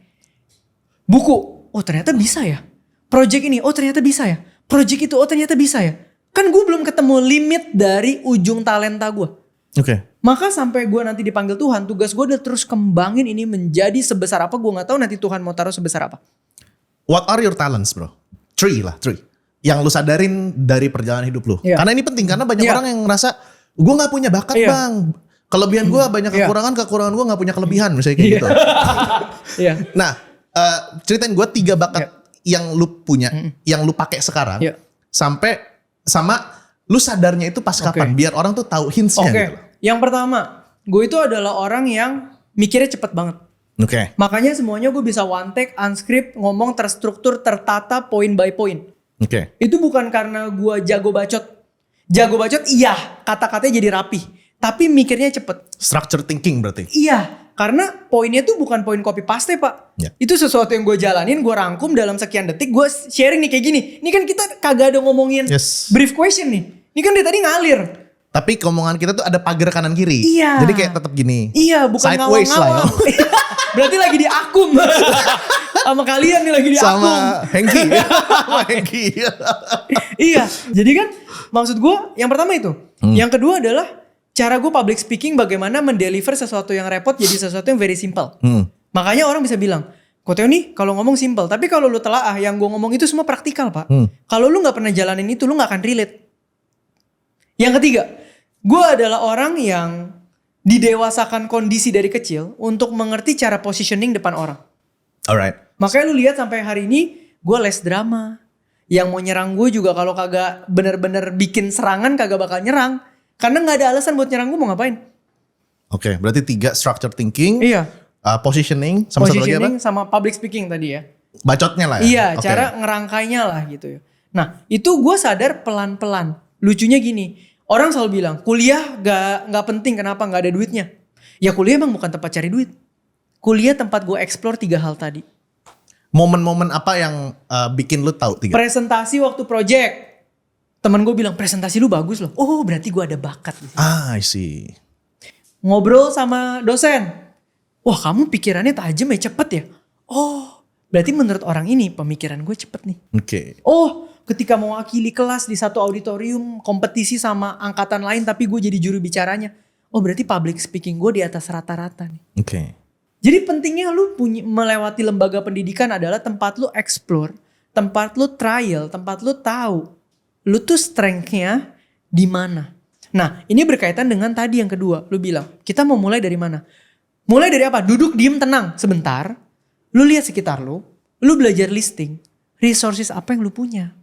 Buku, oh ternyata bisa ya. Project ini, oh ternyata bisa ya. Project itu, oh ternyata bisa ya. Kan gue belum ketemu limit dari ujung talenta gue. Maka sampai gue nanti dipanggil Tuhan, tugas gue udah terus kembangin ini menjadi sebesar apa. Gue gak tahu nanti Tuhan mau taruh sebesar apa. What are your talents, bro? 3 lah. Yang lu sadarin dari perjalanan hidup lu. Karena ini penting, karena banyak orang yang ngerasa, gue gak punya bakat bang. Kelebihan gue banyak kekurangan gue gak punya kelebihan. Misalnya kayak gitu. Nah, ceritain gue 3 bakat yang lu punya, yang lu pakai sekarang. Sampai sama lu sadarnya itu pas kapan, biar orang tuh tahu hintsnya gitu. Yang pertama, gue itu adalah orang yang mikirnya cepet banget. Makanya semuanya gue bisa one take, unscript, ngomong terstruktur, tertata, point by point. Itu bukan karena gue jago bacot. Jago bacot iya, kata-katanya jadi rapi. Tapi mikirnya cepet. Structure thinking berarti? Iya, Karena poinnya tuh bukan poin copy paste Pak. Ya. Itu sesuatu yang gue jalanin, gue rangkum dalam sekian detik, gue sharing nih kayak gini. Ini kan kita kagak ada ngomongin brief question nih. Ini kan dari tadi ngalir. Tapi omongan kita tuh ada pagar kanan kiri. Iya. Jadi kayak tetap gini. Iya, bukan sideways ngawang-ngawang. Berarti lagi di akum. Sama kalian nih lagi di akum. Sama Hengki. Sama Hengki. Iya, jadi kan maksud gue yang pertama itu. Yang kedua adalah cara gue public speaking bagaimana mendeliver sesuatu yang repot jadi sesuatu yang very simple. Makanya orang bisa bilang, Ko Teo nih kalau ngomong simple. Tapi kalau lu telaah yang gue ngomong itu semua praktikal Pak. Kalau lu gak pernah jalanin itu lu gak akan relate. Yang ketiga, gue adalah orang yang didewasakan kondisi dari kecil untuk mengerti cara positioning depan orang. Alright. Makanya lu lihat sampai hari ini gue les drama. Yang mau nyerang gue juga kalau kagak bener-bener bikin serangan kagak bakal nyerang. Karena gak ada alasan buat nyerang gue mau ngapain. Oke, berarti 3 structure thinking. Iya. Positioning sama satu lagi apa? Sama public speaking tadi ya. Bacotnya lah ya? Iya, cara ngerangkainya lah gitu ya. Nah, itu gue sadar pelan-pelan. Lucunya gini. Orang selalu bilang, kuliah gak penting, kenapa gak ada duitnya? Ya kuliah emang bukan tempat cari duit. Kuliah tempat gue explore 3 hal tadi. Momen-momen apa yang bikin lu tahu 3? Presentasi waktu project. Temen gue bilang, presentasi lu bagus loh. Oh berarti gue ada bakat. I see. Ngobrol sama dosen. Wah kamu pikirannya tajam ya, cepet ya. Oh berarti menurut orang ini pemikiran gue cepet nih. Oke. Oh ketika mewakili kelas di satu auditorium kompetisi sama angkatan lain tapi gue jadi juru bicaranya. Oh berarti public speaking gue di atas rata-rata nih. Oke. Jadi pentingnya lu melewati lembaga pendidikan adalah tempat lu explore, tempat lu trial, tempat lu tahu lu tuh strength-nya di mana. Nah ini berkaitan dengan tadi yang kedua. Lu bilang kita mau mulai dari mana? Mulai dari apa? Duduk diem tenang sebentar. Lu lihat sekitar lu belajar listing. Resources apa yang lu punya?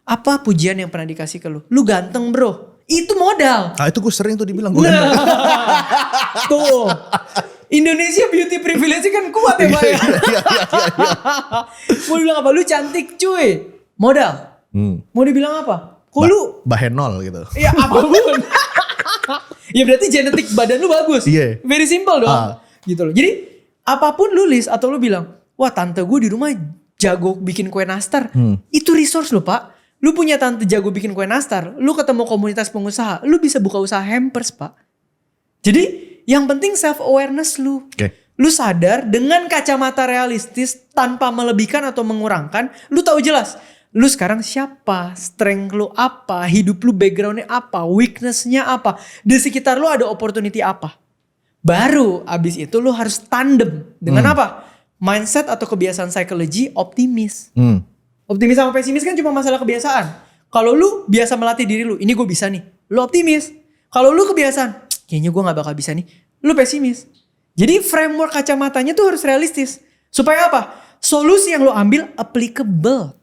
Apa pujian yang pernah dikasih ke lu? Lu ganteng bro. Itu modal. Ah itu gue sering tuh dibilang gue ganteng. Tuh. Indonesia beauty privilege kan kuat ya Pak ya. Mau dibilang apa? Lu cantik cuy. Modal. Mau dibilang apa? Kok lu Bahenol gitu. Ya apapun. Ya berarti genetik badan lu bagus. Iya. Very simple dong. Gitu loh. Jadi apapun lu list atau lu bilang, wah tante gue di rumah jago bikin kue nastar. Itu resource lo Pak. Lu punya tante jago bikin kue nastar. Lu ketemu komunitas pengusaha. Lu bisa buka usaha hampers Pak. Jadi yang penting self awareness lu. Lu sadar dengan kacamata realistis tanpa melebihkan atau mengurangkan. Lu tahu jelas. Lu sekarang siapa? Strength lu apa? Hidup lu backgroundnya apa? Weaknessnya apa? Di sekitar lu ada opportunity apa? Baru abis itu lu harus tandem. Dengan apa? Mindset atau kebiasaan psikologi optimis. Optimis sama pesimis kan cuma masalah kebiasaan. Kalau lu biasa melatih diri lu, ini gue bisa nih. Lu optimis. Kalau lu kebiasaan, kayaknya gue gak bakal bisa nih. Lu pesimis. Jadi framework kacamatanya tuh harus realistis. Supaya apa? Solusi yang lu ambil applicable.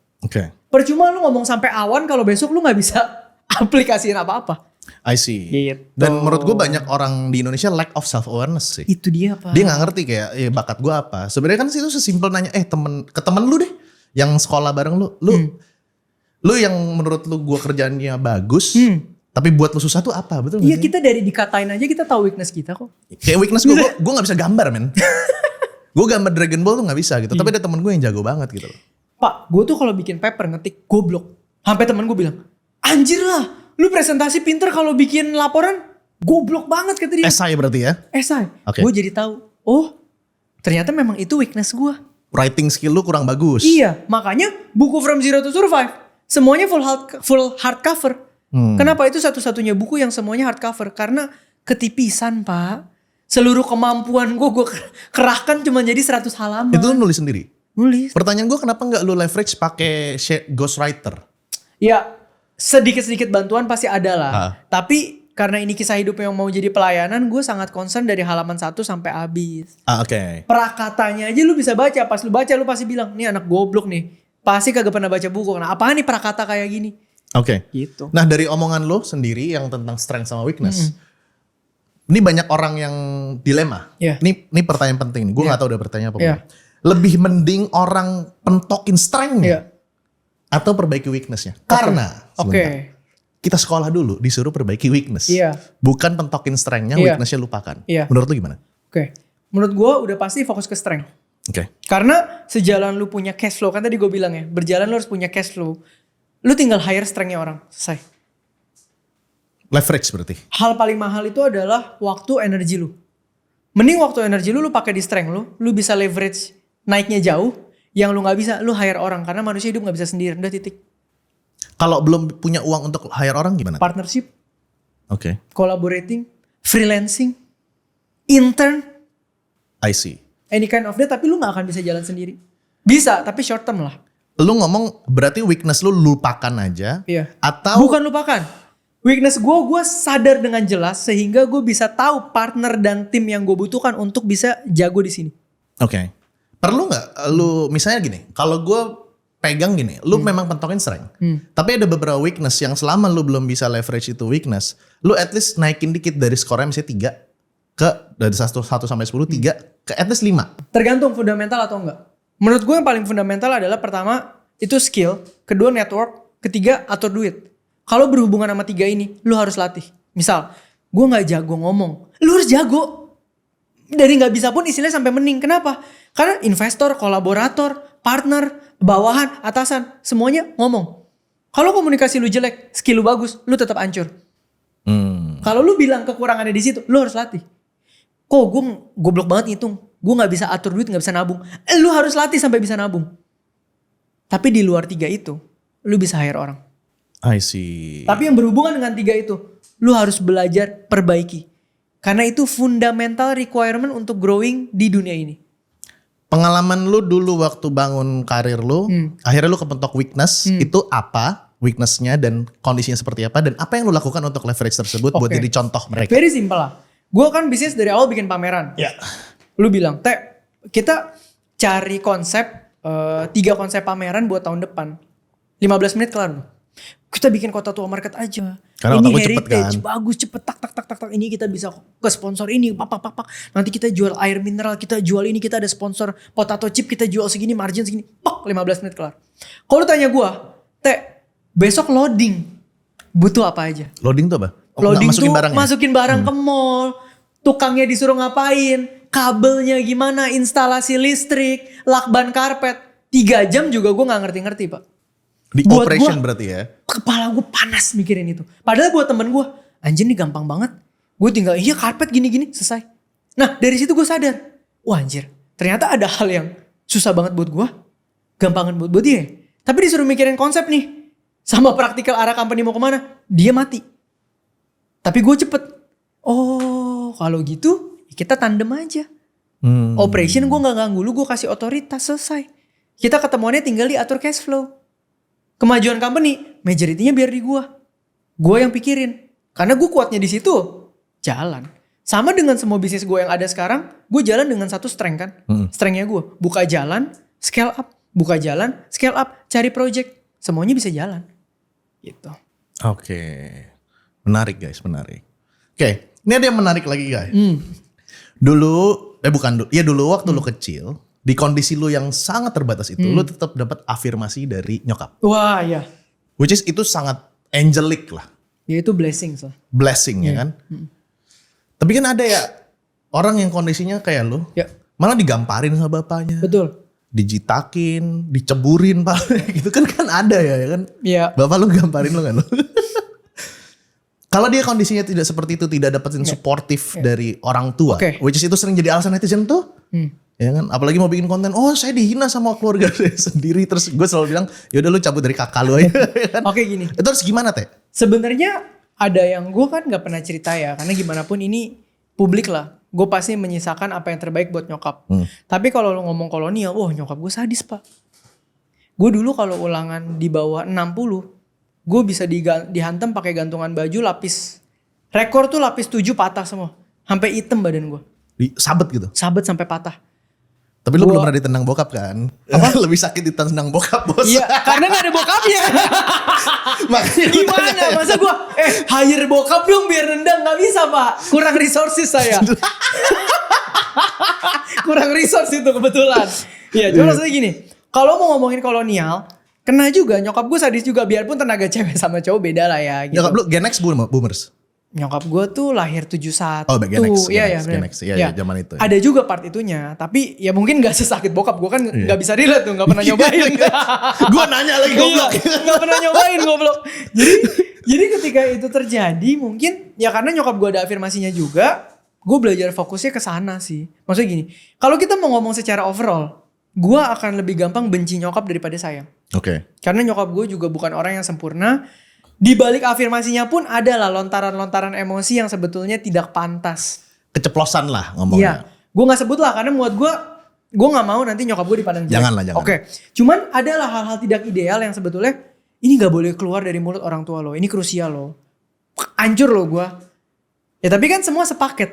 Percuma lu ngomong sampai awan kalau besok lu gak bisa aplikasiin apa-apa. I see. Gitu. Dan menurut gue banyak orang di Indonesia lack of self awareness sih. Itu dia Pak. Dia gak ngerti kayak bakat gue apa. Sebenarnya kan itu sesimpel nanya ke temen lu deh. Yang sekolah bareng lu. Lu yang menurut lu gue kerjaannya bagus. Tapi buat lu susah tuh apa? Betul gak sih? Iya kita dari dikatain aja kita tahu weakness kita kok. Kayak weakness gue gak bisa gambar men. Gue gambar Dragon Ball tuh gak bisa gitu. Tapi ada temen gue yang jago banget gitu loh. Pak, gue tuh kalau bikin paper ngetik goblok. Sampai temen gue bilang, anjir lah, lu presentasi pinter kalau bikin laporan goblok banget kata dia. Esai berarti ya? Esai. Gue jadi tahu, oh ternyata memang itu weakness gue. Writing skill lu kurang bagus. Iya, makanya buku From Zero to Survive semuanya full hardcover. Kenapa itu satu-satunya buku yang semuanya hardcover? Karena ketipisan Pak. Seluruh kemampuan gue kerahkan cuma jadi 100 halaman. Itu lu nulis sendiri? Nulis. Pertanyaan gue kenapa gak lu leverage pakai ghostwriter? Ya sedikit-sedikit bantuan pasti ada lah. Tapi karena ini kisah hidup yang mau jadi pelayanan, gue sangat concern dari halaman 1 sampai habis. Prakatanya aja lu bisa baca. Pas lu baca lu pasti bilang, nih anak goblok nih. Pasti kagak pernah baca buku. Nah apaan nih prakata kayak gini? Gitu. Nah dari omongan lu sendiri yang tentang strength sama weakness. Ini banyak orang yang dilema. Ini pertanyaan penting nih. Gue gak tahu udah pertanyaan apa. Lebih mending orang pentokin strength-nya atau perbaiki weakness-nya. Karena kita sekolah dulu disuruh perbaiki weakness. Bukan pentokin strength-nya, weakness-nya lupakan. Menurut lu gimana? Menurut gue udah pasti fokus ke strength. Oke. Karena sejalan lu punya cash flow, kan tadi gue bilang ya, berjalan lu harus punya cash flow. Lu tinggal hire strength-nya orang, selesai. Leverage berarti. Hal paling mahal itu adalah waktu, energi lu. Mending waktu, energi lu pakai di strength lu bisa leverage naiknya jauh. Yang lu gak bisa, lu hire orang. Karena manusia hidup gak bisa sendiri, udah titik. Kalau belum punya uang untuk hire orang gimana? Partnership. Oke. Collaborating, freelancing, intern. I see. Any kind of that, tapi lu gak akan bisa jalan sendiri. Bisa, tapi short term lah. Lu ngomong berarti weakness lu lupakan aja. Iya. Atau bukan lupakan. Weakness gue sadar dengan jelas sehingga gue bisa tahu partner dan tim yang gue butuhkan untuk bisa jago di sini. Oke. Perlu nggak lu misalnya gini, kalau gue pegang gini, lu memang pentokin strength. Tapi ada beberapa weakness yang selama lu belum bisa leverage itu weakness, lu at least naikin dikit dari skornya misalnya 3 ke dari 1 sampai 10 3 ke at least 5. Tergantung fundamental atau enggak. Menurut gue yang paling fundamental adalah pertama itu skill, kedua network, ketiga atur duit. Kalau berhubungan sama 3 ini, lu harus latih. Misal, gue nggak jago ngomong, lu harus jago. Dari nggak bisa pun istilahnya sampai mending. Kenapa? Karena investor, kolaborator, partner, bawahan, atasan, semuanya ngomong. Kalau komunikasi lu jelek, skill lu bagus, lu tetap hancur. Kalau lu bilang kekurangannya di situ, lu harus latih. Kok gue goblok banget ngitung, gue nggak bisa atur duit, nggak bisa nabung. Lu harus latih sampai bisa nabung. Tapi di luar 3 itu, lu bisa hire orang. I see. Tapi yang berhubungan dengan 3 itu, lu harus belajar perbaiki. Karena itu fundamental requirement untuk growing di dunia ini. Pengalaman lu dulu waktu bangun karir lu, akhirnya lu kepentok weakness, itu apa weaknessnya dan kondisinya seperti apa, dan apa yang lu lakukan untuk leverage tersebut buat jadi contoh mereka? Very simple lah. Gue kan bisnis dari awal bikin pameran. Ya. Lu bilang, kita cari konsep, 3 konsep pameran buat tahun depan. 15 menit kelar. Kita bikin kota tua market aja. Karena ini heritage cepet kan? bagus, cepet, tak. Ini kita bisa ke sponsor ini, pak. Nanti kita jual air mineral, kita jual ini, kita ada sponsor potato chip, kita jual segini, margin segini, 15 menit kelar. Kalau lu tanya gue, besok loading, butuh apa aja? Loading tuh apa? Loading masukin tuh barangnya? masukin barang ke mall, tukangnya disuruh ngapain, kabelnya gimana, instalasi listrik, lakban karpet. 3 jam juga gue gak ngerti-ngerti pak. Di Buat operation gua, berarti ya? Kepala gue panas mikirin itu. Padahal buat temen gue, anjir nih gampang banget. Gue tinggal, iya karpet gini-gini, selesai. Nah dari situ gue sadar, wah anjir, ternyata ada hal yang susah banget buat gue, gampang banget buat dia. Tapi disuruh mikirin konsep nih, sama praktikal arah company mau kemana, dia mati. Tapi gue cepet, oh kalau gitu kita tandem aja. Operation gue gak ganggu lu, gue kasih otoritas, selesai. Kita ketemuannya tinggal diatur cash flow. Kemajuan company, majority-nya biar di gue. Gue yang pikirin. Karena gue kuatnya di situ, jalan. Sama dengan semua bisnis gue yang ada sekarang, gue jalan dengan satu strength kan. Strength-nya gue, buka jalan, scale up. Buka jalan, scale up, cari project. Semuanya bisa jalan. Gitu. Oke. Menarik guys, menarik. Oke, ini ada yang menarik lagi guys. Dulu waktu lu kecil, di kondisi lu yang sangat terbatas itu, lu tetap dapat afirmasi dari nyokap. Wah iya. Which is itu sangat angelic lah. Ya itu blessing so. Blessing ya kan. Tapi kan ada ya orang yang kondisinya kayak lu, malah digamparin sama bapaknya. Betul. Dijitakin, diceburin pak, gitu kan ada ya kan. Iya. Bapak lu gamparin lu kan lu. Kalau dia kondisinya tidak seperti itu, tidak dapetin suportif dari orang tua, which is itu sering jadi alasan netizen tuh. Ya kan, apalagi mau bikin konten, oh saya dihina sama keluarga saya sendiri, terus gue selalu bilang, yaudah lu cabut dari kakak lu aja. Kan? Oke gini. Itu harus gimana teh? Sebenarnya ada yang gue kan nggak pernah cerita ya, karena gimana pun ini publik lah. Gue pasti menyisakan apa yang terbaik buat nyokap. Tapi kalau lu ngomong kolonial, wah nyokap gue sadis pak. Gue dulu kalau ulangan di bawah 60, gue bisa dihantam pakai gantungan baju lapis. Rekor tuh lapis 7 patah semua, sampai hitam badan gue. Sabet gitu? Sabet sampai patah. Tapi lu belum pernah ditendang bokap kan? Apa? Lebih sakit ditendang bokap bos. Iya, karena gak ada bokapnya. Makanya gimana? Masa gue hire bokap dong biar nendang, gak bisa pak. Kurang resources saya. Kurang resource itu kebetulan. Iya, cuma maksudnya gini. Kalau mau ngomongin kolonial, kena juga. Nyokap gue sadis juga, biarpun tenaga cewek sama cowok beda lah ya. Gitu. Nyokap lu Gen X boomers? Nyokap gue tuh lahir 71. Oh, Gen X. Iya, Iya, zaman itu. Ada juga part itunya, tapi ya mungkin gak sesakit bokap. Gue kan gak bisa relate tuh, gak pernah nyobain. Gue nanya lagi goblok. Gak pernah nyobain goblok. Jadi ketika itu terjadi mungkin ya karena nyokap gue ada afirmasinya juga, gue belajar fokusnya ke sana sih. Maksudnya gini, kalau kita mau ngomong secara overall, gue akan lebih gampang benci nyokap daripada sayang. Oke. Karena nyokap gue juga bukan orang yang sempurna. Di balik afirmasinya pun ada lah lontaran-lontaran emosi yang sebetulnya tidak pantas. Keceplosan lah ngomongnya. Iya, gue gak sebut lah karena buat gue gak mau nanti nyokap gue dipandang jelek. Jangan. Oke, cuman adalah hal-hal tidak ideal yang sebetulnya ini gak boleh keluar dari mulut orang tua lo. Ini krusial lo. Hancur lo gue. Ya tapi kan semua sepaket.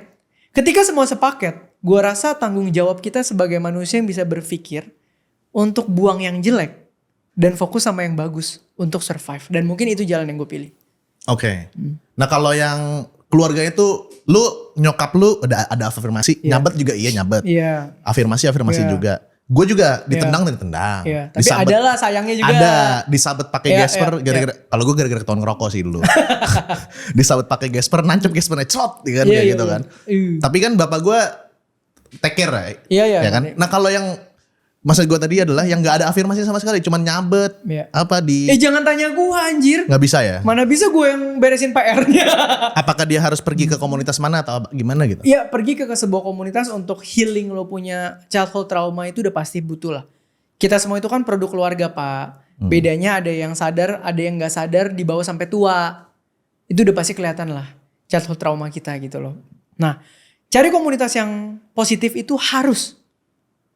Ketika semua sepaket, gue rasa tanggung jawab kita sebagai manusia yang bisa berpikir untuk buang yang jelek dan fokus sama yang bagus untuk survive. Dan mungkin itu jalan yang gue pilih. Oke. Nah kalau yang keluarga itu, nyokap lu ada afirmasi, nyabet juga nyabet. Iya. Afirmasi juga. Gue juga ditendang. Iya. Tapi adalah sayangnya juga. Ada disabet pakai gesper gara-gara. Kalau gue gara-gara ketahuan ngerokok sih dulu. Disabet pakai gesper, nancep gespernya cerot kan kayak gitu kan. Tapi kan bapak gue take care ya kan. Nah kalau yang maksud gue tadi adalah yang gak ada afirmasi sama sekali, cuman nyabet jangan tanya gue anjir. Gak bisa ya? Mana bisa gue yang beresin PR-nya. Apakah dia harus pergi ke komunitas mana atau gimana gitu? Iya, pergi ke sebuah komunitas untuk healing lo punya childhood trauma itu udah pasti butuh lah. Kita semua itu kan produk keluarga Pak. Bedanya ada yang sadar, ada yang gak sadar dibawa sampai tua. Itu udah pasti kelihatan lah childhood trauma kita gitu loh. Nah, cari komunitas yang positif itu harus.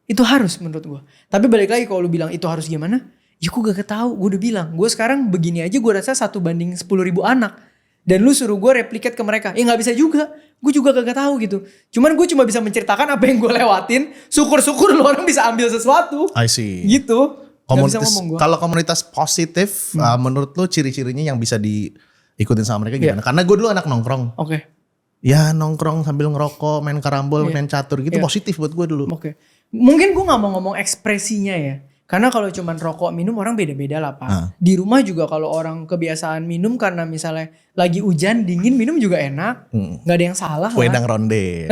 Itu harus menurut gue. Tapi balik lagi kalau lu bilang itu harus gimana? Ya gue gak tahu. Gue udah bilang. Gue sekarang begini aja gue rasa 1:10.000 anak. Dan lu suruh gue replicate ke mereka. Ya gak bisa juga. Gue juga gak tahu gitu. Cuman gue cuma bisa menceritakan apa yang gue lewatin. Syukur-syukur lu orang bisa ambil sesuatu. I see. Gitu. Kalau komunitas positif menurut lu ciri-cirinya yang bisa diikutin sama mereka gimana? Karena gue dulu anak nongkrong. Oke. Ya nongkrong sambil ngerokok, main karambol, main catur gitu positif buat gue dulu. Oke. Mungkin gue gak mau ngomong ekspresinya ya. Karena kalau cuman rokok minum orang beda-beda lah Pak. Di rumah juga kalau orang kebiasaan minum karena misalnya lagi hujan dingin minum juga enak. Gak ada yang salah lah. Wedang ronde.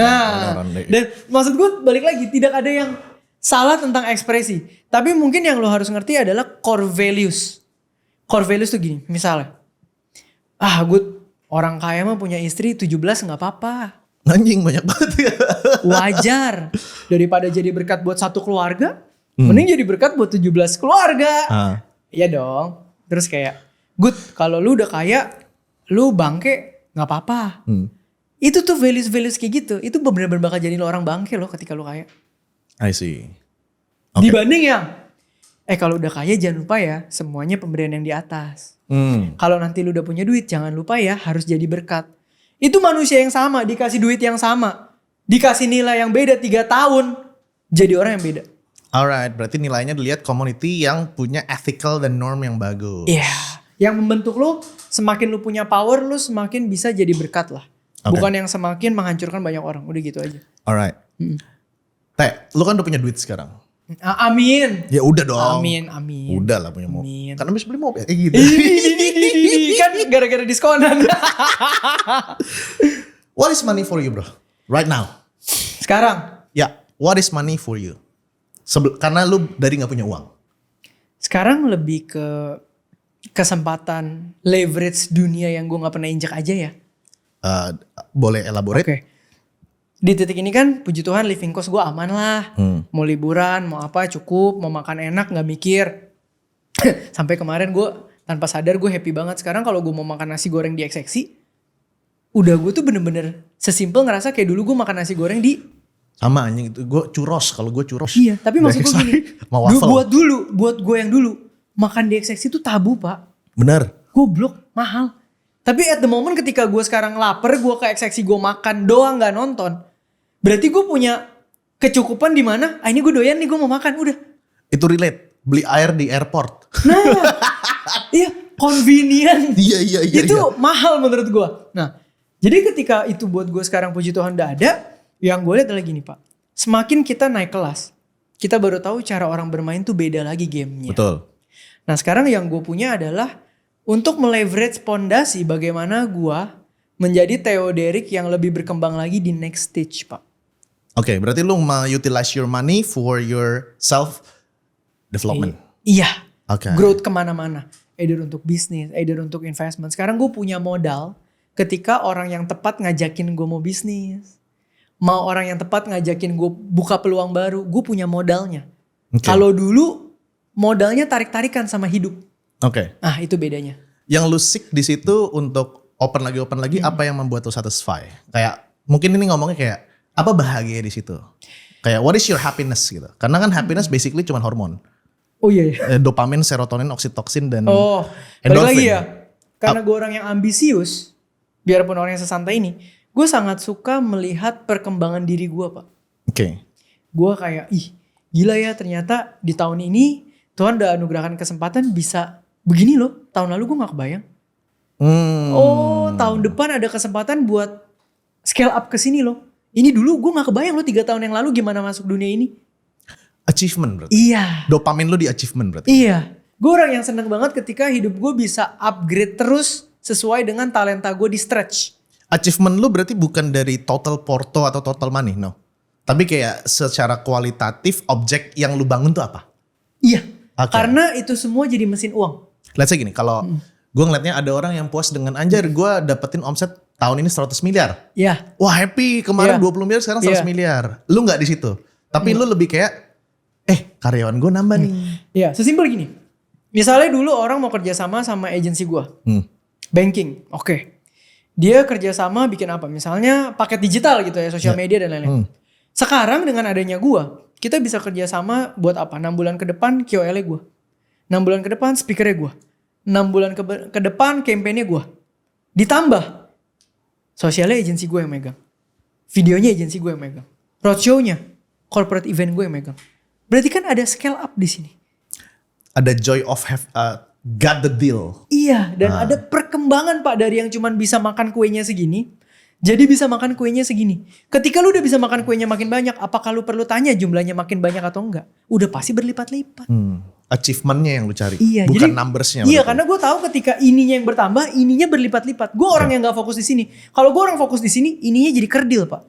Dan maksud gue balik lagi tidak ada yang salah tentang ekspresi. Tapi mungkin yang lo harus ngerti adalah core values. Core values tuh gini misalnya. Gue orang kaya mah punya istri 17 gak apa-apa. Anjing banyak banget ya. Wajar. Daripada jadi berkat buat satu keluarga. Mending jadi berkat buat 17 keluarga. Iya dong. Terus kayak. Good. Kalau lu udah kaya. Lu bangke. Gak apa-apa. Itu tuh values-values kayak gitu. Itu bener-bener bakal jadi orang bangke loh ketika lu kaya. I see. Okay. Dibanding yang. Kalau udah kaya jangan lupa ya. Semuanya pemberian yang di atas. Kalau nanti lu udah punya duit. Jangan lupa ya harus jadi berkat. Itu manusia yang sama, dikasih duit yang sama. Dikasih nilai yang beda 3 tahun. Jadi orang yang beda. Alright, berarti nilainya dilihat community yang punya ethical dan norm yang bagus. Iya. Yang membentuk lu, semakin lu punya power, lu semakin bisa jadi berkat lah. Bukan yang semakin menghancurkan banyak orang. Udah gitu aja. Alright. Teh, lu kan udah punya duit sekarang. Amin. Ya udah dong. Amin. Udah lah punya mobil. Karena bisa beli mobil. Gitu. Kan gara-gara diskonan. What is money for you bro? Right now. Sekarang? Ya, what is money for you? Karena lu dari gak punya uang. Sekarang lebih ke kesempatan leverage dunia yang gue gak pernah injak aja ya. Boleh elaborate? Oke. Di titik ini kan puji Tuhan living cost gue aman lah. Mau liburan, mau apa cukup, mau makan enak gak mikir. Sampai kemarin gue tanpa sadar gue happy banget. Sekarang kalau gue mau makan nasi goreng di XXI, udah gue tuh bener-bener sesimpel ngerasa kayak dulu gue makan nasi goreng di... Sama anjing itu, gue churros. Kalau gue churros. Iya, tapi maksud gue gini. Buat gue yang dulu, makan di XXI itu tabu Pak. Bener. Goblok, mahal. Tapi at the moment ketika gue sekarang lapar, gue ke XXI gue makan doang gak nonton. Berarti gue punya kecukupan di mana? Ini gue doyan nih, gue mau makan, udah. Itu relate, beli air di airport. Nah, iya convenient. Iya. Itu mahal menurut gue. Nah, jadi ketika itu buat gue sekarang puji Tuhan udah ada, yang gue lihat adalah gini Pak. Semakin kita naik kelas, kita baru tahu cara orang bermain tuh beda lagi gamenya. Betul. Nah sekarang yang gue punya adalah untuk meleverage pondasi bagaimana gue menjadi Theo Derrick yang lebih berkembang lagi di next stage, Pak. Oke, berarti lu mau utilize your money for your self development. Iya. Oke. Growth kemana-mana. Either untuk bisnis, either untuk investment. Sekarang gue punya modal ketika orang yang tepat ngajakin gue mau bisnis. Mau orang yang tepat ngajakin gue buka peluang baru. Gue punya modalnya. Okay. Kalau dulu modalnya tarik-tarikan sama hidup. Oke. Ah, itu bedanya. Yang lu seek di situ untuk open lagi, apa yang membuat lu satisfy? Kayak mungkin ini ngomongnya kayak apa bahagia di situ? Kayak what is your happiness gitu? Karena kan happiness basically cuma hormon. Oh iya. Dopamin, serotonin, oksitoksin dan balik lagi ya. Karena gue orang yang ambisius, biarpun orang yang sesantai ini, gue sangat suka melihat perkembangan diri gue, Pak. Oke. Gue kayak, gila ya ternyata di tahun ini Tuhan udah anugerahkan kesempatan bisa begini loh. Tahun lalu gue gak kebayang. Oh, tahun depan ada kesempatan buat scale up ke sini loh. Ini dulu gue gak kebayang loh 3 tahun yang lalu gimana masuk dunia ini. Achievement berarti? Iya. Dopamin lu di achievement berarti? Iya. Gue orang yang seneng banget ketika hidup gue bisa upgrade terus sesuai dengan talenta gue di stretch. Achievement lu berarti bukan dari total porto atau total money, no? Tapi kayak secara kualitatif objek yang lu bangun tuh apa? Iya. Okay. Karena itu semua jadi mesin uang. Let's say gini, kalau gue ngeliatnya ada orang yang puas dengan anjir gue dapetin omset tahun ini 100 miliar. Iya. Wah happy, kemarin 20 miliar sekarang 100 miliar. Lu gak di situ. Tapi lu lebih kayak karyawan gue nambah nih. Iya, sesimpel gini. Misalnya dulu orang mau kerjasama sama agensi gue. Banking, oke. Dia kerjasama bikin apa? Misalnya paket digital gitu ya, sosial media dan lain-lain. Sekarang dengan adanya gue, kita bisa kerjasama buat apa? 6 bulan ke depan KOL-nya gue. 6 bulan ke depan speaker-nya gue. 6 bulan ke depan campaign-nya gue. Ditambah sosialnya agensi gue yang megang. Videonya agensi gue yang megang. Roadshow-nya corporate event gue yang megang. Berarti kan ada scale up di sini. Ada joy of have got the deal. Iya, dan ada perkembangan Pak dari yang cuman bisa makan kuenya segini, jadi bisa makan kuenya segini. Ketika lu udah bisa makan kuenya makin banyak, apakah lu perlu tanya jumlahnya makin banyak atau enggak? Udah pasti berlipat-lipat. Achievementnya yang lu cari, iya, bukan jadi, numbersnya. Iya, karena gue tahu ketika ininya yang bertambah, ininya berlipat-lipat. Gue orang yang gak fokus di sini. Kalau gue orang fokus di sini, ininya jadi kerdil Pak.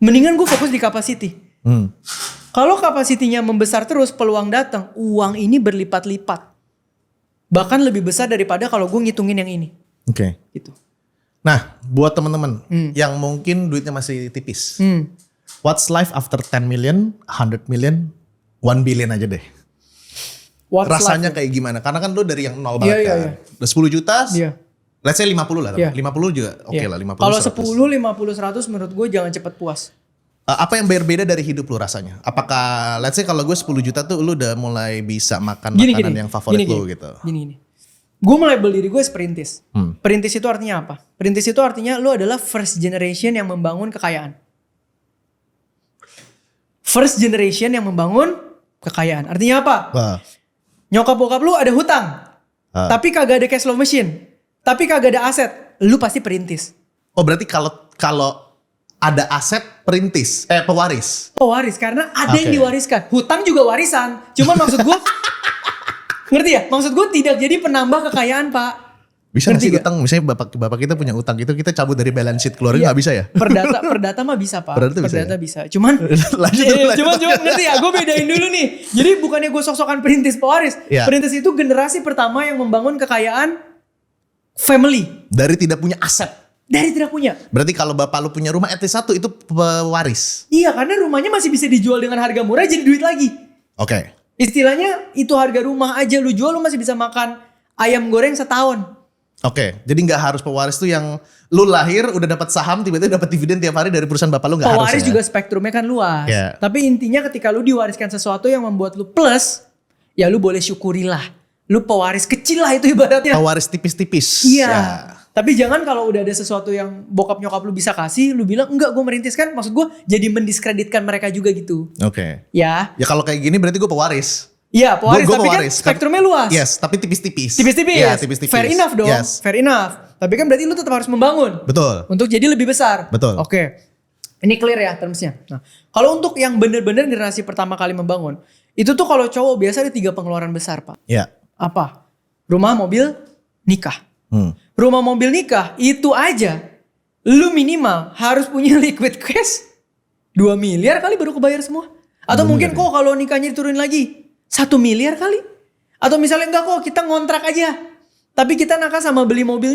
Mendingan gue fokus di capacity. Kalau kapasitinya membesar terus, peluang datang, uang ini berlipat-lipat. Bahkan lebih besar daripada kalau gue ngitungin yang ini. Oke. Gitu. Nah, buat teman-teman yang mungkin duitnya masih tipis. What's life after 10 million, 100 million, 1 billion aja deh. Rasanya kayak gimana? Karena kan lu dari yang nol banget kan. Udah 10 juta, let's say 50 lah. 50 juga oke lah, 50, kalau 10, 50, 100 menurut gue jangan cepet puas. Apa yang berbeda dari hidup lu rasanya? Apakah let's say kalau gue 10 juta tuh lu udah mulai bisa makan makanan yang favorit lu gitu? Gini. Gue melabel diri gue perintis. Perintis itu artinya apa? Perintis itu artinya lu adalah first generation yang membangun kekayaan. First generation yang membangun kekayaan. Artinya apa? Nyokap bokap lu ada hutang. Tapi kagak ada cash flow machine. Tapi kagak ada aset. Lu pasti perintis. Oh berarti kalau ada aset perintis, pewaris. Pewaris karena ada yang diwariskan. Hutang juga warisan. Cuman maksud gue, ngerti ya? Maksud gue tidak jadi penambah kekayaan Pak. Bisa nggak sih utang? Misalnya bapak kita punya utang gitu, kita cabut dari balance sheet keluarga nggak bisa ya? Perdata mah bisa Pak. Perdata bisa. Cuman, cuman ngerti ya? Gue bedain dulu nih. Jadi bukannya gue sok-sokan perintis pewaris. Perintis itu generasi pertama yang membangun kekayaan family. Dari tidak punya aset. Dari tidak punya. Berarti kalau bapak lu punya rumah at least 1 itu pewaris. Iya karena rumahnya masih bisa dijual dengan harga murah jadi duit lagi. Oke. Istilahnya itu harga rumah aja lu jual lu masih bisa makan ayam goreng setahun. Oke. Jadi gak harus pewaris tuh yang lu lahir udah dapat saham tiba-tiba dapat dividen tiap hari dari perusahaan bapak lu gak harus ya. Pewaris juga spektrumnya kan luas. Tapi intinya ketika lu diwariskan sesuatu yang membuat lu plus, ya lu boleh syukurilah. Lu pewaris kecil lah itu ibaratnya. Pewaris tipis-tipis. Iya. Tapi jangan kalau udah ada sesuatu yang bokap nyokap lu bisa kasih, lu bilang enggak gue merintis kan. Maksud gue jadi mendiskreditkan mereka juga gitu. Oke. Ya. Ya kalau kayak gini berarti gue pewaris. Iya pewaris, tapi pewaris, kan spektrumnya luas. Yes, tapi tipis-tipis. Tipis-tipis. Ya, tipis-tipis. Fair enough dong. Fair enough. Tapi kan berarti lu tetap harus membangun. Betul. Untuk jadi lebih besar. Betul. Oke. Ini clear ya termsnya. Nah, kalau untuk yang bener-bener generasi pertama kali membangun, itu tuh kalau cowok biasa ada 3 pengeluaran besar Pak. Iya. Apa? Rumah, mobil, nikah. rumah, mobil, nikah, itu aja lu minimal harus punya liquid cash 2 miliar kali baru kebayar semua. Atau mungkin kok kalau nikahnya diturunin lagi 1 miliar kali. Atau misalnya enggak kok kita ngontrak aja. Tapi kita nakal sama beli mobil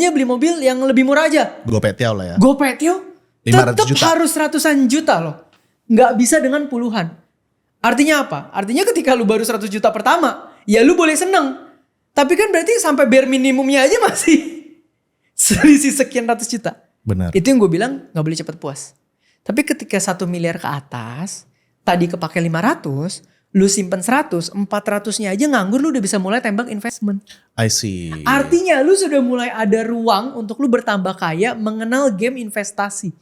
yang lebih murah aja. Gopetio lah ya. Gopetio tetap harus ratusan juta loh. Nggak bisa dengan puluhan. Artinya apa? Artinya ketika lu baru 100 juta pertama, ya lu boleh seneng. Tapi kan berarti sampai bare minimumnya aja masih selisih sekian ratus juta. Benar. Itu yang gue bilang gak boleh cepat puas. Tapi ketika 1 miliar ke atas, tadi kepake 500, lu simpen 100, 400-nya aja nganggur, lu udah bisa mulai tembak investment. I see. Artinya lu sudah mulai ada ruang untuk lu bertambah kaya mengenal game investasi.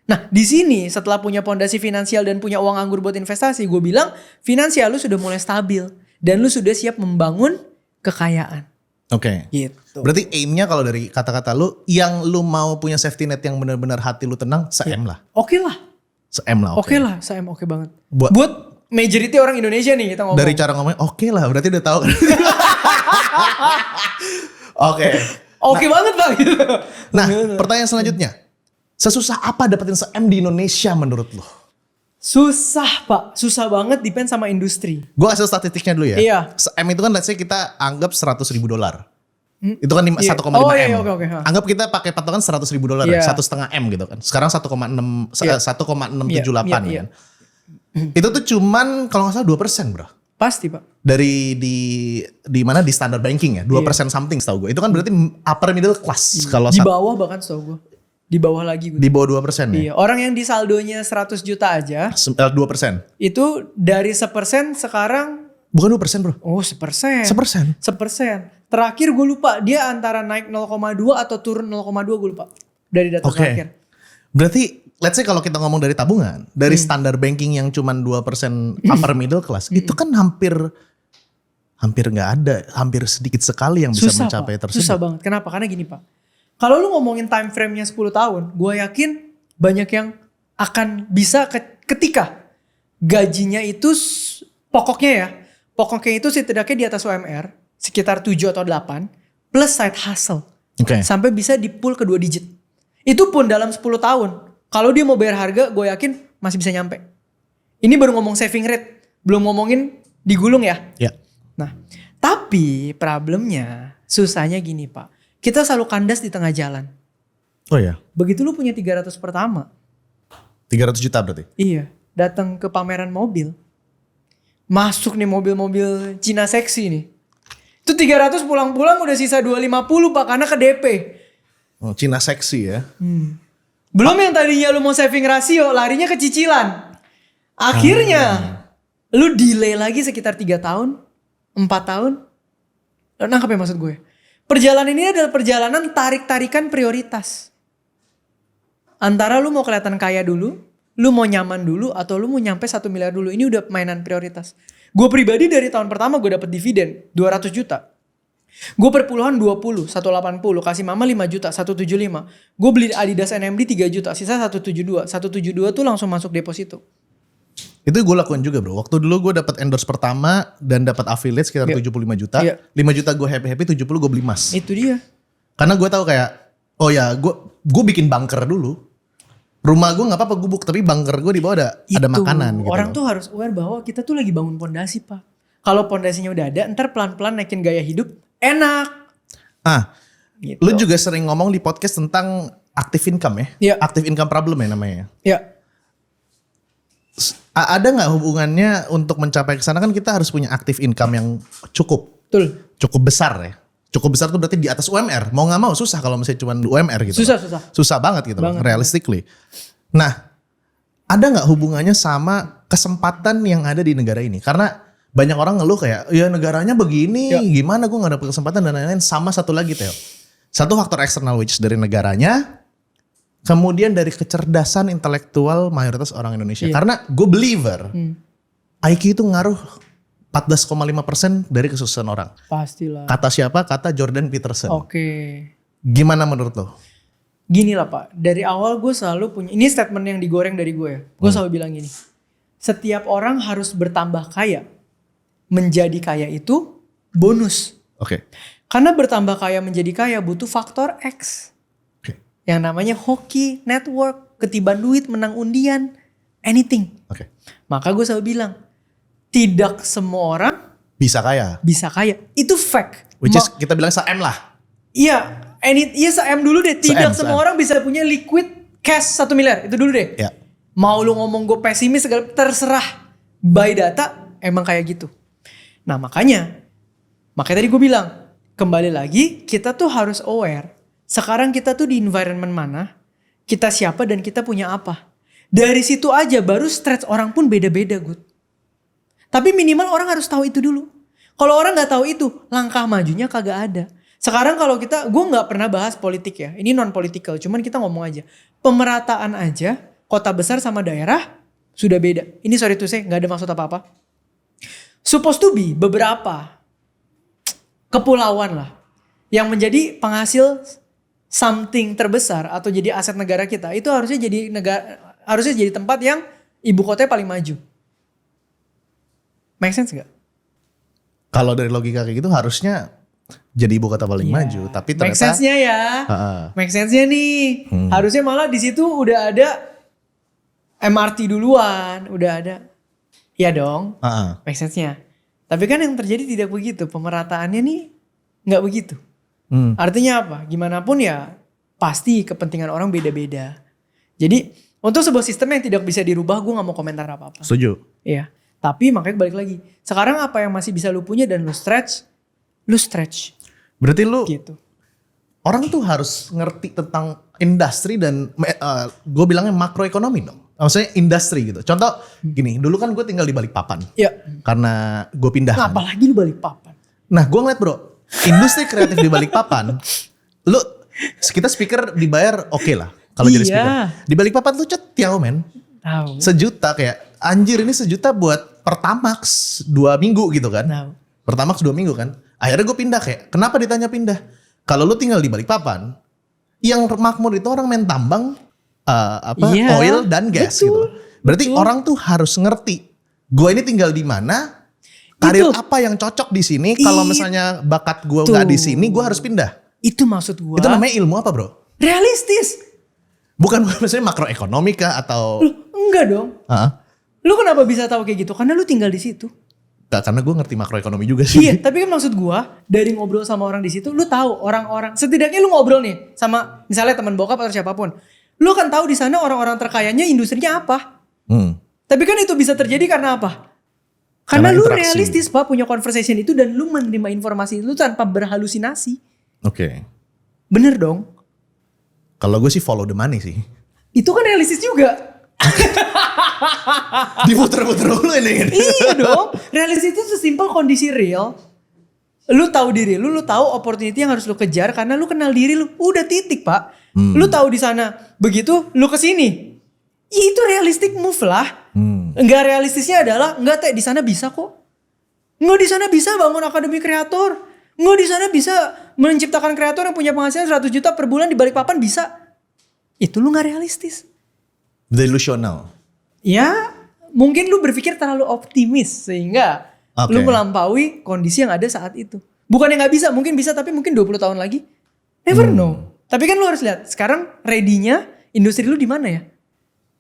Nah di sini setelah punya pondasi finansial dan punya uang anggur buat investasi, gue bilang finansial lu sudah mulai stabil. Dan lu sudah siap membangun kekayaan. Oke. Gitu. Berarti aimnya kalau dari kata-kata lu, yang lu mau punya safety net yang benar-benar hati lu tenang, se-M lah. Oke lah. Se-M lah. Oke lah, se-M oke banget. Buat majority orang Indonesia nih kita ngomong. Dari cara ngomongnya oke lah, berarti udah tahu kan. Oke. Oke banget Bang. Nah, pertanyaan selanjutnya. Sesusah apa dapetin se-M di Indonesia menurut lu? Susah Pak, susah banget, depend sama industri. Gue kasih statistiknya dulu ya. Iya. Se-M itu kan let's say kita anggap $100,000. Itu kan 1,5 iya. M. Oke. Anggap kita pakai patokan $100,000 ya, 1,5 M gitu kan. Sekarang 1,678 kan. Itu tuh cuman kalau nggak salah 2% bro. Pasti Pak. Dari di mana di standard banking ya, 2% something setahu gue. Itu kan berarti upper middle class. Kalau di bawah bahkan setahu gue. Di bawah lagi gue. Di bawah 2% ya? Iya, orang yang di saldonya 100 juta aja. 2%? Itu dari 1% sekarang. Bukan 2% bro. Oh 1%. 1%? 1%. Terakhir gue lupa, dia antara naik 0,2 atau turun 0,2 gue lupa. Dari data terakhir. Berarti let's say kalau kita ngomong dari tabungan. Dari standar banking yang cuman 2% upper middle class. Itu kan hampir gak ada. Hampir sedikit sekali yang bisa mencapai tersebut. Susah banget. Kenapa? Karena gini Pak. Kalau lu ngomongin time frame-nya 10 tahun, gue yakin banyak yang akan bisa ketika gajinya itu pokoknya itu setidaknya di atas UMR, sekitar 7 atau 8, plus side hustle. Sampai bisa di pull ke 2 digit. Itu pun dalam 10 tahun. Kalau dia mau bayar harga, gue yakin masih bisa nyampe. Ini baru ngomong saving rate, belum ngomongin digulung ya. Nah, tapi problemnya, susahnya gini Pak. Kita selalu kandas di tengah jalan. Oh ya. Begitu lu punya 300 pertama. 300 juta berarti? Iya. Datang ke pameran mobil. Masuk nih mobil-mobil Cina seksi nih. Itu 300 pulang-pulang udah sisa 250 Pak. Karena ke DP. Oh, Cina seksi ya. Belum yang tadinya lu mau saving rasio. Larinya ke cicilan. Akhirnya. Lu delay lagi sekitar 3 tahun. 4 tahun. Nangkep ya maksud gue? Perjalanan ini adalah perjalanan tarik-tarikan prioritas. Antara lu mau kelihatan kaya dulu, lu mau nyaman dulu, atau lu mau nyampe 1 miliar dulu. Ini udah mainan prioritas. Gue pribadi dari tahun pertama gue dapet dividen 200 juta. Gue perpuluhan 20, 180, kasih mama 5 juta, 175. Gue beli Adidas NMD 3 juta, sisa 172. 172 tuh langsung masuk deposito. Itu gue lakuin juga bro. Waktu dulu gue dapat endorse pertama dan dapat affiliate sekitar 75 juta. 5 juta gue happy, 70 gue beli emas. Itu dia. Karena gue tahu kayak, oh ya gue bikin bunker dulu. Rumah gue nggak apa-apa gubuk, tapi bunker gue di bawah ada makanan. Gitu orang tuh harus aware bahwa kita tuh lagi bangun pondasi Pak. Kalau pondasinya udah ada, ntar pelan-pelan naikin gaya hidup, enak. Gitu. Lu juga sering ngomong di podcast tentang active income ya? Active income problem ya namanya. Iya. Ada nggak hubungannya untuk mencapai ke sana kan kita harus punya active income yang cukup. Betul. Cukup besar ya. Cukup besar tuh berarti di atas UMR. Mau nggak mau susah kalau misalnya cuma UMR gitu. Susah banget gitu realistically. Nah, ada nggak hubungannya sama kesempatan yang ada di negara ini? Karena banyak orang ngeluh kayak, ya negaranya begini, gimana gue nggak dapet kesempatan dan lain-lain. Sama satu lagi Theo. Satu faktor eksternal which is dari negaranya. Kemudian dari kecerdasan intelektual mayoritas orang Indonesia. Karena gue believer IQ itu ngaruh 14,5% dari kesuksesan orang. Pastilah. Kata siapa? Kata Jordan Peterson. Oke. Gimana menurut lo? Gini lah Pak. Dari awal gue selalu punya. Ini statement yang digoreng dari gue ya. Gue selalu bilang gini. Setiap orang harus bertambah kaya. Menjadi kaya itu bonus. Oke. Karena bertambah kaya menjadi kaya butuh faktor X. Oke. Yang namanya hoki, network, ketiban duit, menang undian, anything. Oke. Maka gue selalu bilang, tidak semua orang Bisa kaya. bisa kaya. Itu fact. Which is kita bilang se-M lah. Iya, se-M dulu deh. Tidak semua orang bisa punya liquid cash 1 miliar. Itu dulu deh. Ya. Mau lu ngomong gue pesimis segala, terserah. By data emang kayak gitu. Nah makanya tadi gue bilang, kembali lagi kita tuh harus aware. Sekarang kita tuh di environment mana, kita siapa dan kita punya apa. Dari situ aja baru stretch orang pun beda-beda, Good. Tapi minimal orang harus tahu itu dulu. Kalau orang gak tahu itu, langkah majunya kagak ada. Sekarang kalau gue gak pernah bahas politik ya. Ini non-political, cuman kita ngomong aja. Pemerataan aja, kota besar sama daerah sudah beda. Ini sorry to say, gak ada maksud apa-apa. Supposed to be beberapa kepulauan lah yang menjadi penghasil something terbesar atau jadi aset negara kita, itu harusnya jadi tempat yang ibu kotanya paling maju. Make sense gak? Kalau dari logika kayak gitu harusnya jadi ibu kota paling maju, tapi ternyata make sense-nya ya. Make sense-nya nih. Harusnya malah di situ udah ada MRT duluan, udah ada. Iya dong. Make sense-nya. Tapi kan yang terjadi tidak begitu. Pemerataannya nih nggak begitu. Artinya apa? Gimana pun ya pasti kepentingan orang beda-beda. Jadi untuk sebuah sistem yang tidak bisa dirubah, gue nggak mau komentar apa-apa. Setuju. Iya. Tapi makanya balik lagi. Sekarang apa yang masih bisa lu punya dan lu stretch. Berarti lu gitu. Orang tuh harus ngerti tentang industri dan gue bilangnya makroekonomi dong. Maksudnya industri gitu. Contoh gini, dulu kan gue tinggal di Balikpapan. Iya. Karena gue pindah. Nah, apalagi lu Balikpapan. Nah gue ngeliat bro, industri kreatif di Balikpapan, lu kita speaker dibayar oke lah. Kalau jadi speaker. Di Balikpapan tuh cetiau men. Tahu. Sejuta kayak, anjir ini sejuta buat Pertamax 2 minggu gitu kan. Tahu. Pertamax 2 minggu kan. Akhirnya gue pindah kayak, kenapa ditanya pindah? Kalau lu tinggal di Balikpapan, yang makmur itu orang main tambang, oil dan gas gitu. Berarti orang tuh harus ngerti, gue ini tinggal di mana, karir apa yang cocok di sini. Kalau misalnya bakat gue nggak di sini, gue harus pindah. Itu maksud gue. Itu namanya ilmu apa bro? Realistis. Bukan misalnya makroekonomika atau? Enggak dong. Lu kenapa bisa tahu kayak gitu? Karena lu tinggal di situ. Gak, karena gue ngerti makroekonomi juga sih. Iya, tapi kan maksud gue dari ngobrol sama orang di situ, lu tahu orang-orang. Setidaknya lu ngobrol nih sama misalnya teman bokap atau siapapun. Lu kan tahu di sana orang-orang terkayanya industrinya apa. Tapi kan itu bisa terjadi karena apa? Karena lu interaksi. Realistis Pak, punya conversation itu dan lu menerima informasi itu tanpa berhalusinasi. Oke. Bener dong. Kalau gue sih follow the money sih. Itu kan realistis juga. Diputer-puter dulu ini. Iya dong. Realistis itu sesimpel kondisi real. Lu tahu diri lu tahu opportunity yang harus lu kejar karena lu kenal diri lu. Udah titik Pak. Lu tahu di sana. Begitu lu kesini. Ya itu realistic move lah. Enggak realistisnya adalah enggak di sana bisa kok. Enggak di sana bisa bangun akademi kreator. Enggak di sana bisa menciptakan kreator yang punya penghasilan 100 juta per bulan di Balikpapan bisa. Itu lu enggak realistis. Delusional. Ya, mungkin lu berpikir terlalu optimis sehingga lu melampaui kondisi yang ada saat itu. Bukan yang gak bisa, mungkin bisa tapi mungkin 20 tahun lagi. Never know. Tapi kan lu harus lihat, sekarang ready-nya industri lu di mana ya?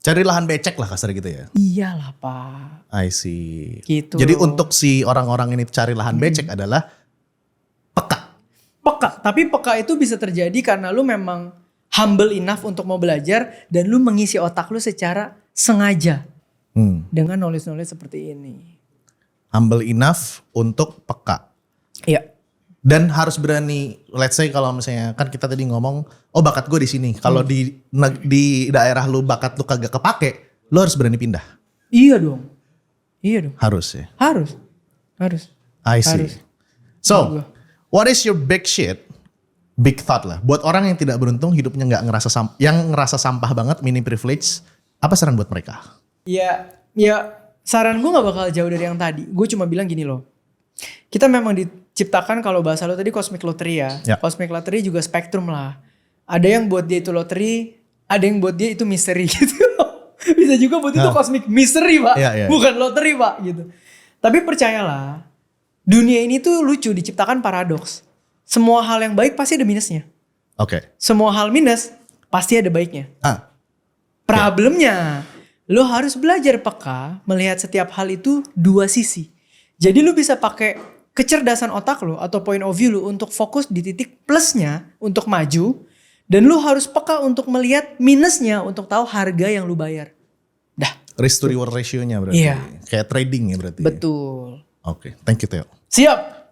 Cari lahan becek lah kasar gitu ya. Iyalah Pak. I see. Gitu. Jadi untuk si orang-orang ini cari lahan becek adalah peka. Peka, tapi peka itu bisa terjadi karena lu memang humble enough untuk mau belajar dan lu mengisi otak lu secara sengaja dengan knowledge seperti ini. Humble enough untuk peka. Iya. Dan harus berani, let's say kalau misalnya kan kita tadi ngomong, oh bakat gue di sini. Kalau di daerah lu bakat lu kagak kepake, lu harus berani pindah. Iya dong. Harus ya. Harus. I see. So, what is your big thought lah. Buat orang yang tidak beruntung hidupnya nggak ngerasa sampah banget, minim privilege, apa saran buat mereka? Ya saran gue nggak bakal jauh dari yang tadi. Gue cuma bilang gini loh. Kita memang diciptakan kalau bahasa lo tadi cosmic lottery ya. Cosmic lottery juga spektrum lah. Ada yang buat dia itu lottery, ada yang buat dia itu misteri gitu. Bisa juga buat itu cosmic mystery Pak. Bukan lottery Pak gitu. Tapi percayalah, dunia ini tuh lucu, diciptakan paradoks. semua hal yang baik pasti ada minusnya. Oke. Semua hal minus pasti ada baiknya. Problemnya, lo harus belajar peka melihat setiap hal itu dua sisi. Jadi lo bisa pakai kecerdasan otak lo atau point of view lo untuk fokus di titik plusnya untuk maju. Dan lo harus peka untuk melihat minusnya untuk tahu harga yang lo bayar. Dah. Risk to reward ratio-nya berarti. Iya. Kayak trading ya berarti. Betul. Oke, thank you Theo. Siap.